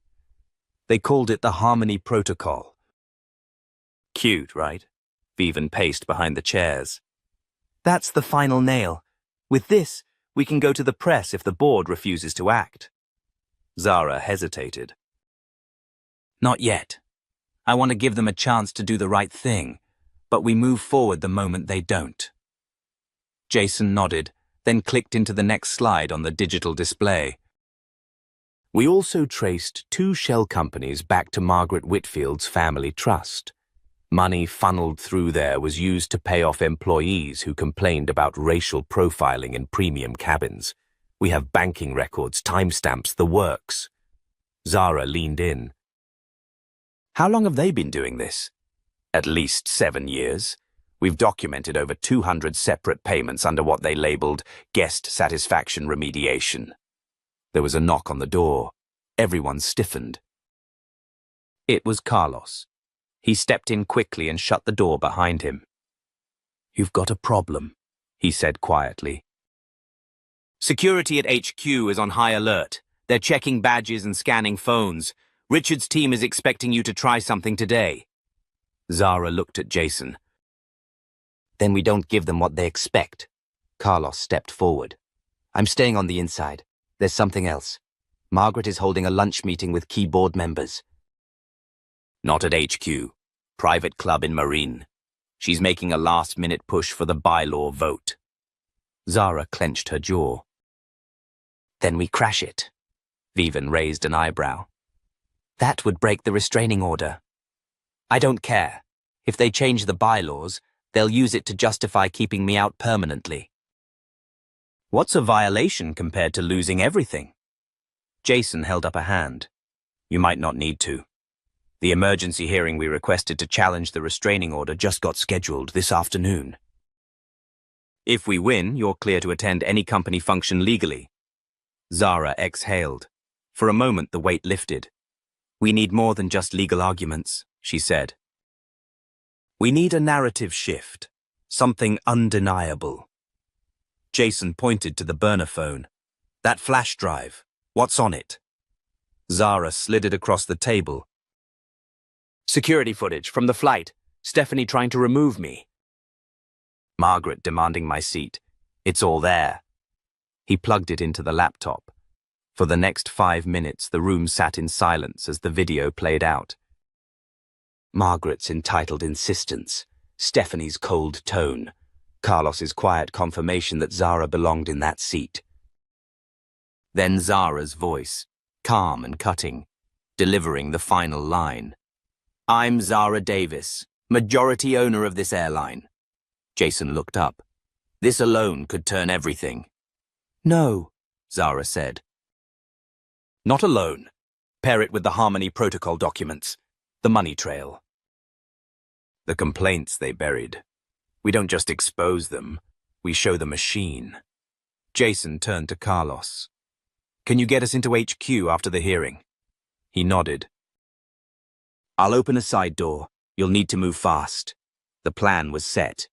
"They called it the Harmony Protocol." "Cute, right?" Vivian paced behind the chairs. "That's the final nail. With this, we can go to the press if the board refuses to act." Zara hesitated. "Not yet. I want to give them a chance to do the right thing, but we move forward the moment they don't." Jason nodded, then clicked into the next slide on the digital display. We also traced 2 shell companies back to Margaret Whitfield's family trust. Money funneled through there was used to pay off employees who complained about racial profiling in premium cabins. We have banking records, timestamps, the works. Zara leaned in. How long have they been doing this? At least 7 years. We've documented over 200 separate payments under what they labeled guest satisfaction remediation. There was a knock on the door. Everyone stiffened. It was Carlos. He stepped in quickly and shut the door behind him. "You've got a problem," he said quietly. "Security at HQ is on high alert. They're checking badges and scanning phones. Richard's team is expecting you to try something today." Zara looked at Jason. "Then we don't give them what they expect." Carlos stepped forward. "I'm staying on the inside. There's something else. Margaret is holding a lunch meeting with key board members." "Not at HQ. Private club in Marine. She's making a last-minute push for the bylaw vote." Zara clenched her jaw. "Then we crash it." Vivian raised an eyebrow. "That would break the restraining order." "I don't care. If they change the bylaws, they'll use it to justify keeping me out permanently." "What's a violation compared to losing everything?" Jason held up a hand. "You might not need to. The emergency hearing we requested to challenge the restraining order just got scheduled this afternoon. If we win, you're clear to attend any company function legally." Zara exhaled. For a moment, the weight lifted. "We need more than just legal arguments," she said. "We need a narrative shift, something undeniable." Jason pointed to the burner phone. "That flash drive, what's on it?" Zara slid it across the table. "Security footage from the flight. Stephanie trying to remove me. Margaret demanding my seat. It's all there." He plugged it into the laptop. For the next 5 minutes, the room sat in silence as the video played out. Margaret's entitled insistence, Stephanie's cold tone, Carlos's quiet confirmation that Zara belonged in that seat. Then Zara's voice, calm and cutting, delivering the final line. "I'm Zara Davis, majority owner of this airline." Jason looked up. "This alone could turn everything." "No," Zara said. "Not alone. Pair it with the Harmony Protocol documents, the money trail. The complaints they buried. We don't just expose them, we show the machine." Jason turned to Carlos. "Can you get us into HQ after the hearing?" He nodded. "I'll open a side door. You'll need to move fast." The plan was set.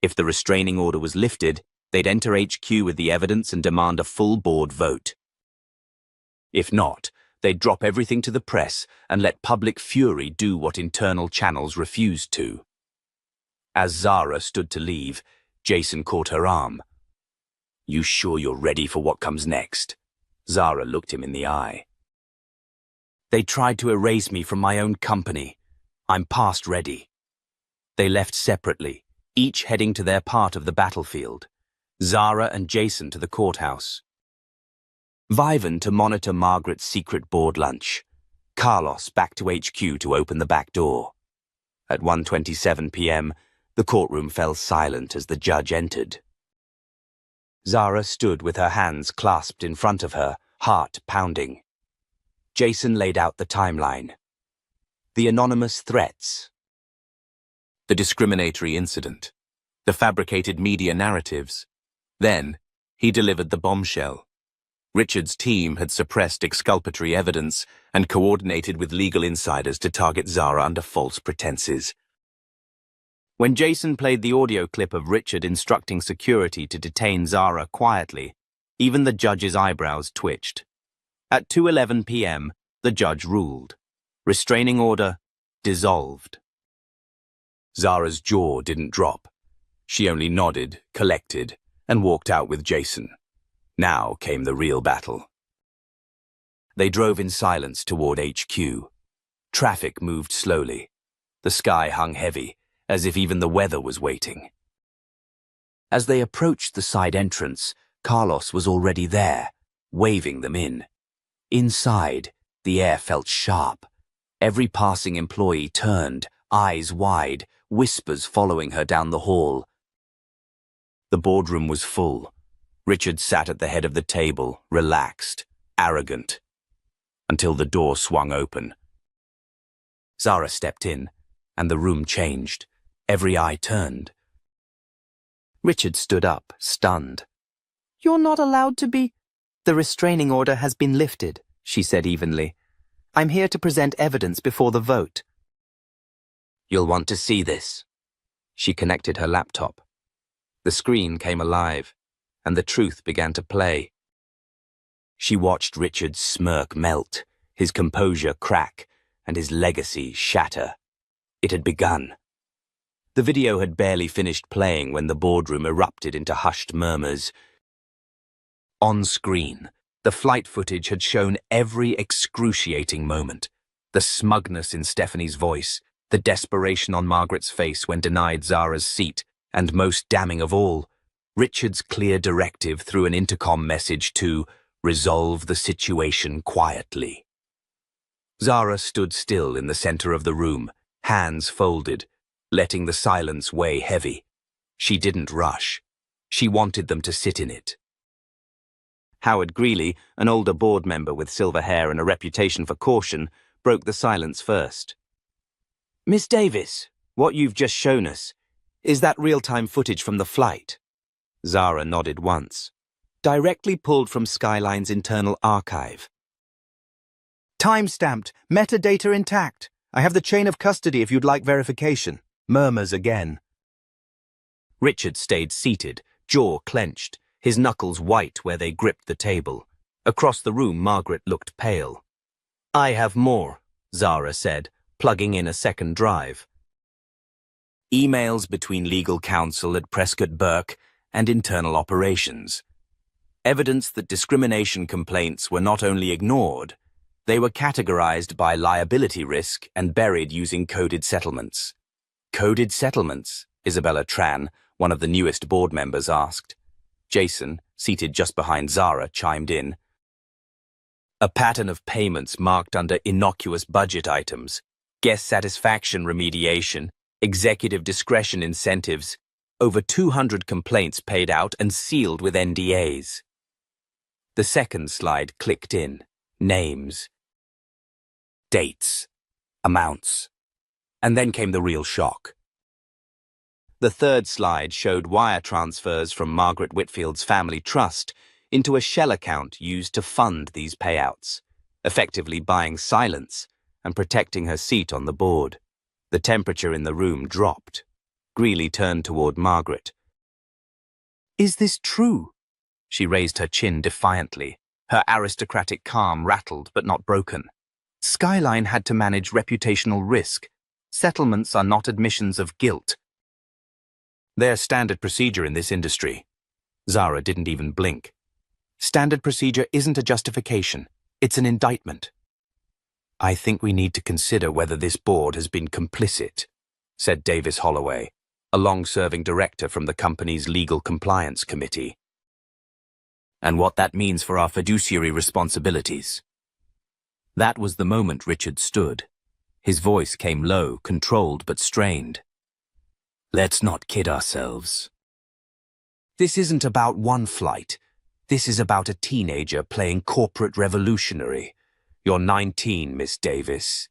If the restraining order was lifted, they'd enter HQ with the evidence and demand a full board vote. If not, they'd drop everything to the press and let public fury do what internal channels refused to. As Zara stood to leave, Jason caught her arm. "You sure you're ready for what comes next?" Zara looked him in the eye. "They tried to erase me from my own company. I'm past ready." They left separately, each heading to their part of the battlefield. Zara and Jason to the courthouse. Vivian to monitor Margaret's secret board lunch. Carlos back to HQ to open the back door. At 1:27 p.m., the courtroom fell silent as the judge entered. Zara stood with her hands clasped in front of her, heart pounding. Jason laid out the timeline. The anonymous threats. The discriminatory incident. The fabricated media narratives. Then, he delivered the bombshell. Richard's team had suppressed exculpatory evidence and coordinated with legal insiders to target Zara under false pretenses. When Jason played the audio clip of Richard instructing security to detain Zara quietly, even the judge's eyebrows twitched. At 2:11 p.m., the judge ruled. Restraining order dissolved. Zara's jaw didn't drop. She only nodded, collected, and walked out with Jason. Now came the real battle. They drove in silence toward HQ. Traffic moved slowly. The sky hung heavy, as if even the weather was waiting. As they approached the side entrance, Carlos was already there, waving them in. Inside, the air felt sharp. Every passing employee turned, eyes wide, whispers following her down the hall. The boardroom was full. Richard sat at the head of the table, relaxed, arrogant, until the door swung open. Zara stepped in, and the room changed. Every eye turned. Richard stood up, stunned. "You're not allowed to be—" "The restraining order has been lifted," she said evenly. "I'm here to present evidence before the vote." "You'll want to see this." She connected her laptop. The screen came alive, and the truth began to play. She watched Richard's smirk melt, his composure crack, and his legacy shatter. It had begun. The video had barely finished playing when the boardroom erupted into hushed murmurs. On screen, the flight footage had shown every excruciating moment. The smugness in Stephanie's voice, the desperation on Margaret's face when denied Zara's seat, and most damning of all, Richard's clear directive through an intercom message to resolve the situation quietly. Zara stood still in the center of the room, hands folded, letting the silence weigh heavy. She didn't rush. She wanted them to sit in it. Howard Greeley, an older board member with silver hair and a reputation for caution, broke the silence first. "Miss Davis, what you've just shown us, is that real-time footage from the flight?" Zara nodded once. "Directly pulled from Skyline's internal archive." "Time-stamped, metadata intact. I have the chain of custody if you'd like verification." Murmurs again. Richard stayed seated, jaw clenched, his knuckles white where they gripped the table. Across the room, Margaret looked pale. "I have more," Zara said, plugging in a second drive. Emails between legal counsel at Prescott Burke and internal operations. Evidence that discrimination complaints were not only ignored, they were categorized by liability risk and buried using coded settlements. "Coded settlements?" Isabella Tran, one of the newest board members, asked. Jason, seated just behind Zara, chimed in. "A pattern of payments marked under innocuous budget items, guest satisfaction remediation, executive discretion incentives, over 200 complaints paid out and sealed with NDAs." The second slide clicked in. Names. Dates. Amounts. And then came the real shock. The third slide showed wire transfers from Margaret Whitfield's family trust into a shell account used to fund these payouts, effectively buying silence and protecting her seat on the board. The temperature in the room dropped. Greeley turned toward Margaret. "Is this true?" She raised her chin defiantly. Her aristocratic calm rattled but not broken. "Skyline had to manage reputational risk. Settlements are not admissions of guilt." "They're standard procedure in this industry." Zara didn't even blink. "Standard procedure isn't a justification. It's an indictment." "I think we need to consider whether this board has been complicit," said Davis Holloway, a long-serving director from the company's legal compliance committee. "And what that means for our fiduciary responsibilities." That was the moment Richard stood. His voice came low, controlled but strained. "Let's not kid ourselves. This isn't about one flight. This is about a teenager playing corporate revolutionary. You're 19, Miss Davis.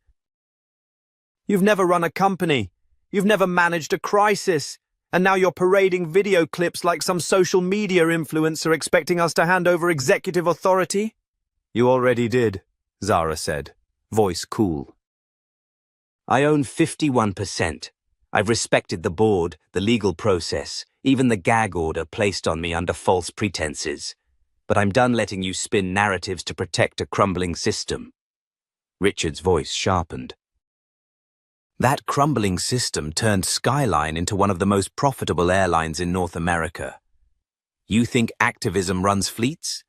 You've never run a company. You've never managed a crisis. And now you're parading video clips like some social media influencer expecting us to hand over executive authority?" "You already did," Zara said, voice cool. "I own 51%. I've respected the board, the legal process, even the gag order placed on me under false pretenses. But I'm done letting you spin narratives to protect a crumbling system." Richard's voice sharpened. "That crumbling system turned Skyline into one of the most profitable airlines in North America. You think activism runs fleets?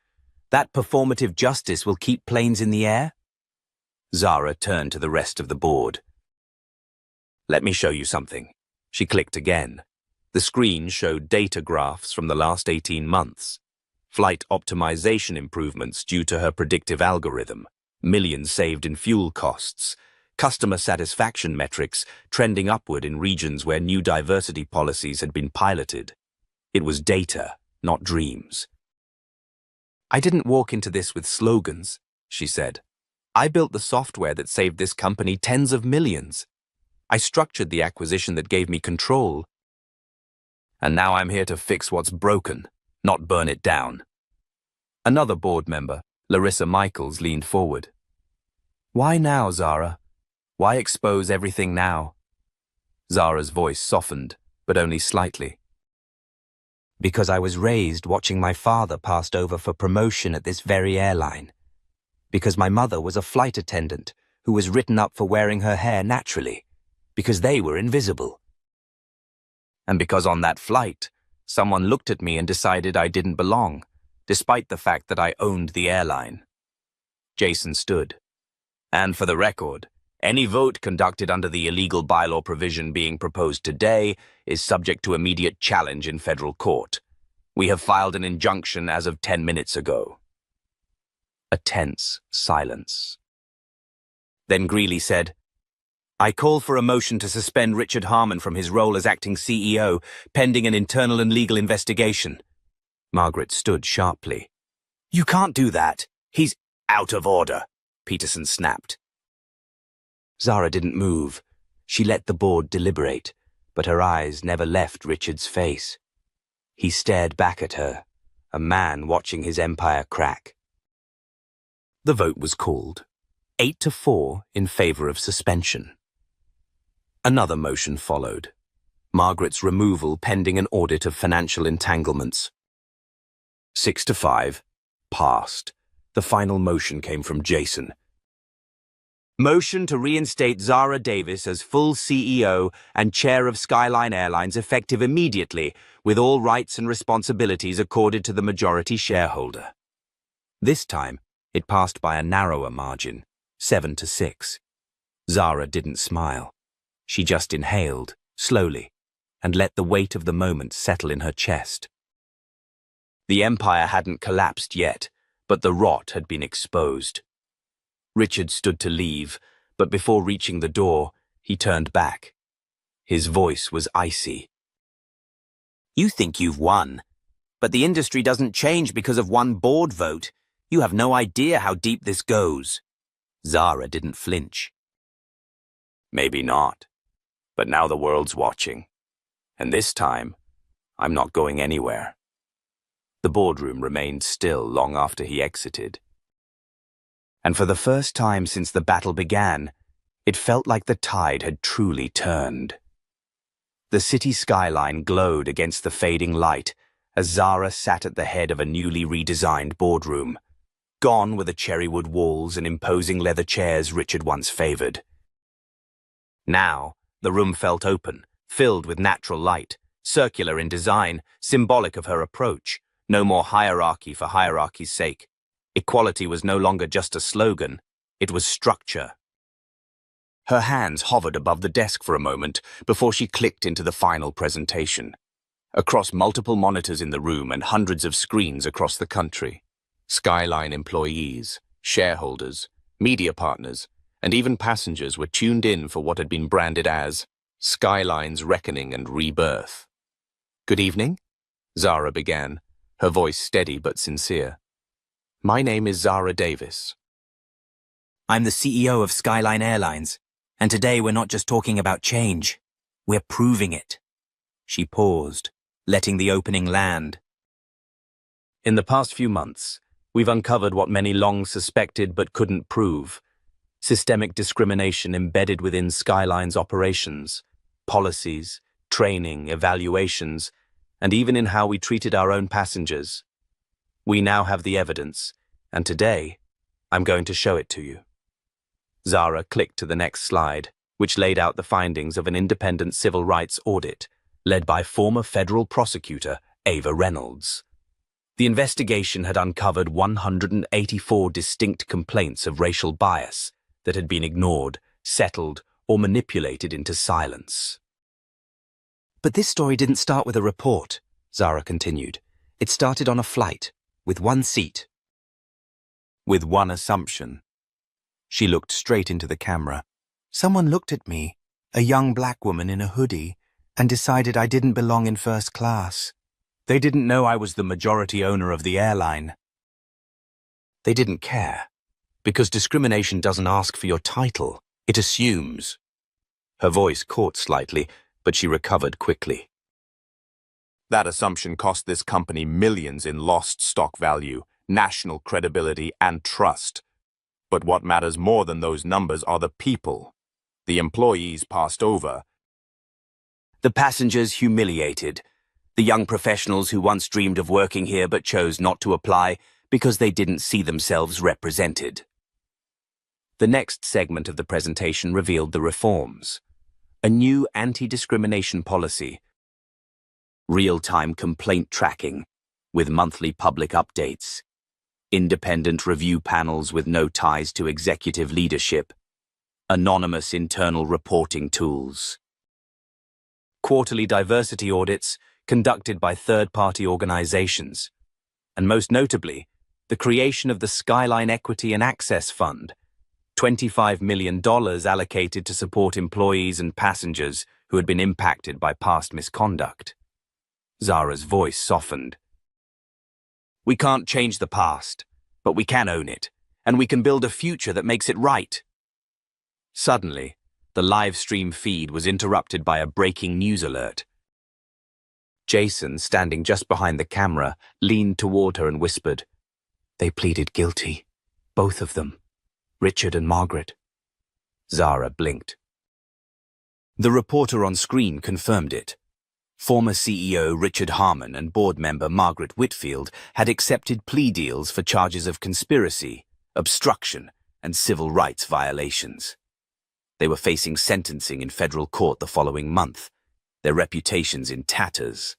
That performative justice will keep planes in the air?" Zara turned to the rest of the board. "Let me show you something." She clicked again. The screen showed data graphs from the last 18 months. flight optimization improvements due to her predictive algorithm, millions saved in fuel costs, customer satisfaction metrics trending upward in regions where new diversity policies had been piloted. It was data, not dreams. "I didn't walk into this with slogans," she said. "I built the software that saved this company tens of millions. I structured the acquisition that gave me control. And now I'm here to fix what's broken, not burn it down." Another board member, Larissa Michaels, leaned forward. "Why now, Zara? Why expose everything now?" Zara's voice softened, but only slightly. "Because I was raised watching my father passed over for promotion at this very airline. Because my mother was a flight attendant who was written up for wearing her hair naturally, because they were invisible. And because on that flight, someone looked at me and decided I didn't belong, despite the fact that I owned the airline." Jason stood. "And for the record, any vote conducted under the illegal bylaw provision being proposed today is subject to immediate challenge in federal court. We have filed an injunction as of 10 minutes ago." A tense silence. Then Greeley said, "I call for a motion to suspend Richard Harmon from his role as acting CEO, pending an internal and legal investigation." Margaret stood sharply. "You can't do that. He's out of order," Peterson snapped. Zara didn't move. She let the board deliberate, but her eyes never left Richard's face. He stared back at her, a man watching his empire crack. The vote was called, 8-4 in favor of suspension. Another motion followed, Margaret's removal pending an audit of financial entanglements. 6-5, passed. The final motion came from Jason. "Motion to reinstate Zara Davis as full CEO and chair of Skyline Airlines effective immediately, with all rights and responsibilities accorded to the majority shareholder." This time, it passed by a narrower margin, 7-6. Zara didn't smile. She just inhaled, slowly, and let the weight of the moment settle in her chest. The empire hadn't collapsed yet, but the rot had been exposed. Richard stood to leave, but before reaching the door, he turned back. His voice was icy. "You think you've won, but the industry doesn't change because of one board vote. You have no idea how deep this goes." Zara didn't flinch. "Maybe not, but now the world's watching. And this time, I'm not going anywhere." The boardroom remained still long after he exited. And for the first time since the battle began, it felt like the tide had truly turned. The city skyline glowed against the fading light as Zara sat at the head of a newly redesigned boardroom, gone were the cherrywood walls and imposing leather chairs Richard once favored. Now, the room felt open, filled with natural light, circular in design, symbolic of her approach. No more hierarchy for hierarchy's sake. Equality was no longer just a slogan, it was structure. Her hands hovered above the desk for a moment before she clicked into the final presentation. Across multiple monitors in the room and hundreds of screens across the country, Skyline employees, shareholders, media partners, and even passengers were tuned in for what had been branded as Skyline's Reckoning and Rebirth. "Good evening," Zara began, her voice steady but sincere. "My name is Zara Davis. I'm the CEO of Skyline Airlines, and today we're not just talking about change, we're proving it." She paused, letting the opening land. "In the past few months, we've uncovered what many long suspected but couldn't prove. Systemic discrimination embedded within Skyline's operations, policies, training, evaluations, and even in how we treated our own passengers. We now have the evidence, and today, I'm going to show it to you." Zara clicked to the next slide, which laid out the findings of an independent civil rights audit, led by former federal prosecutor Ava Reynolds. The investigation had uncovered 184 distinct complaints of racial bias that had been ignored, settled, or manipulated into silence. "But this story didn't start with a report," Zara continued. "It started on a flight, with one seat. With one assumption. She looked straight into the camera. Someone looked at me, a young black woman in a hoodie, and decided I didn't belong in first class. They didn't know I was the majority owner of the airline. They didn't care, because discrimination doesn't ask for your title, it assumes. Her voice caught slightly, but she recovered quickly. That assumption cost this company millions in lost stock value, national credibility, and trust. But what matters more than those numbers are the people. The employees passed over. The passengers humiliated. The young professionals who once dreamed of working here but chose not to apply because they didn't see themselves represented. The next segment of the presentation revealed the reforms. A new anti-discrimination policy. Real-time complaint tracking with monthly public updates. Independent review panels with no ties to executive leadership. Anonymous internal reporting tools. Quarterly diversity audits conducted by third-party organizations. And most notably, the creation of the Skyline Equity and Access Fund, $25 million allocated to support employees and passengers who had been impacted by past misconduct. Zara's voice softened. We can't change the past, but we can own it, and we can build a future that makes it right. Suddenly, the live stream feed was interrupted by a breaking news alert. Jason, standing just behind the camera, leaned toward her and whispered, "They pleaded guilty, both of them, Richard and Margaret." Zara blinked. The reporter on screen confirmed it. Former CEO Richard Harmon and board member Margaret Whitfield had accepted plea deals for charges of conspiracy, obstruction, and civil rights violations. They were facing sentencing in federal court the following month, their reputations in tatters.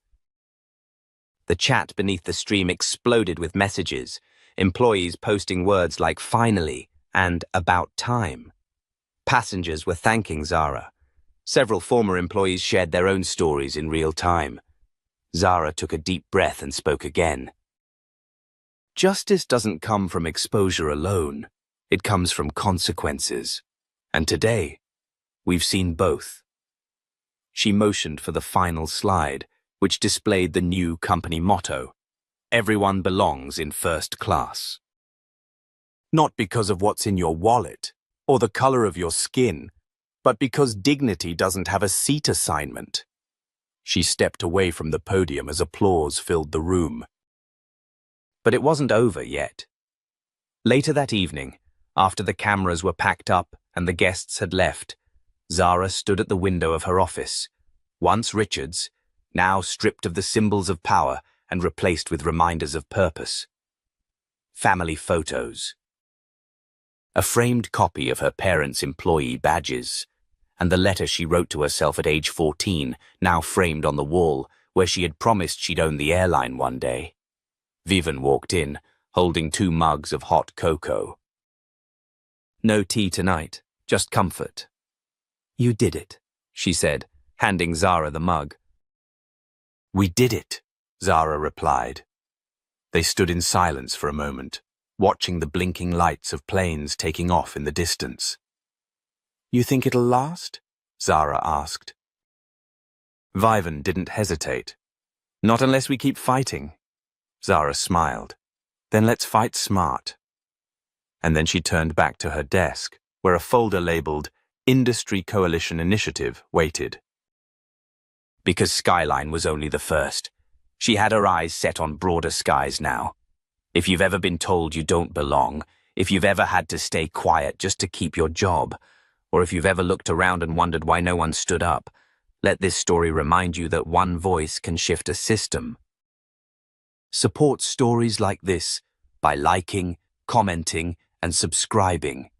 The chat beneath the stream exploded with messages, employees posting words like "finally" and "about time." Passengers were thanking Zara. Several former employees shared their own stories in real time. Zara took a deep breath and spoke again. Justice doesn't come from exposure alone. It comes from consequences. And today, we've seen both. She motioned for the final slide, which displayed the new company motto, "Everyone belongs in first class." Not because of what's in your wallet or the color of your skin, but because dignity doesn't have a seat assignment. She stepped away from the podium as applause filled the room. But it wasn't over yet. Later that evening, after the cameras were packed up and the guests had left, Zara stood at the window of her office, once Richard's, now stripped of the symbols of power and replaced with reminders of purpose. Family photos. A framed copy of her parents' employee badges, and the letter she wrote to herself at age 14, now framed on the wall, where she had promised she'd own the airline one day. Vivian walked in, holding 2 mugs of hot cocoa. "No tea tonight, just comfort." "You did it," she said, handing Zara the mug. "We did it," Zara replied. They stood in silence for a moment, watching the blinking lights of planes taking off in the distance. "You think it'll last?" Zara asked. Vivian didn't hesitate. "Not unless we keep fighting." Zara smiled. "Then let's fight smart." And then she turned back to her desk, where a folder labeled Industry Coalition Initiative waited. Because Skyline was only the first. She had her eyes set on broader skies now. If you've ever been told you don't belong, if you've ever had to stay quiet just to keep your job, or if you've ever looked around and wondered why no one stood up, let this story remind you that one voice can shift a system. Support stories like this by liking, commenting, and subscribing.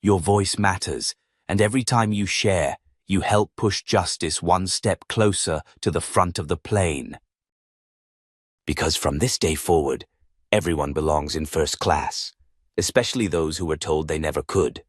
Your voice matters, and every time you share, you help push justice one step closer to the front of the plane. Because from this day forward, everyone belongs in first class, especially those who were told they never could.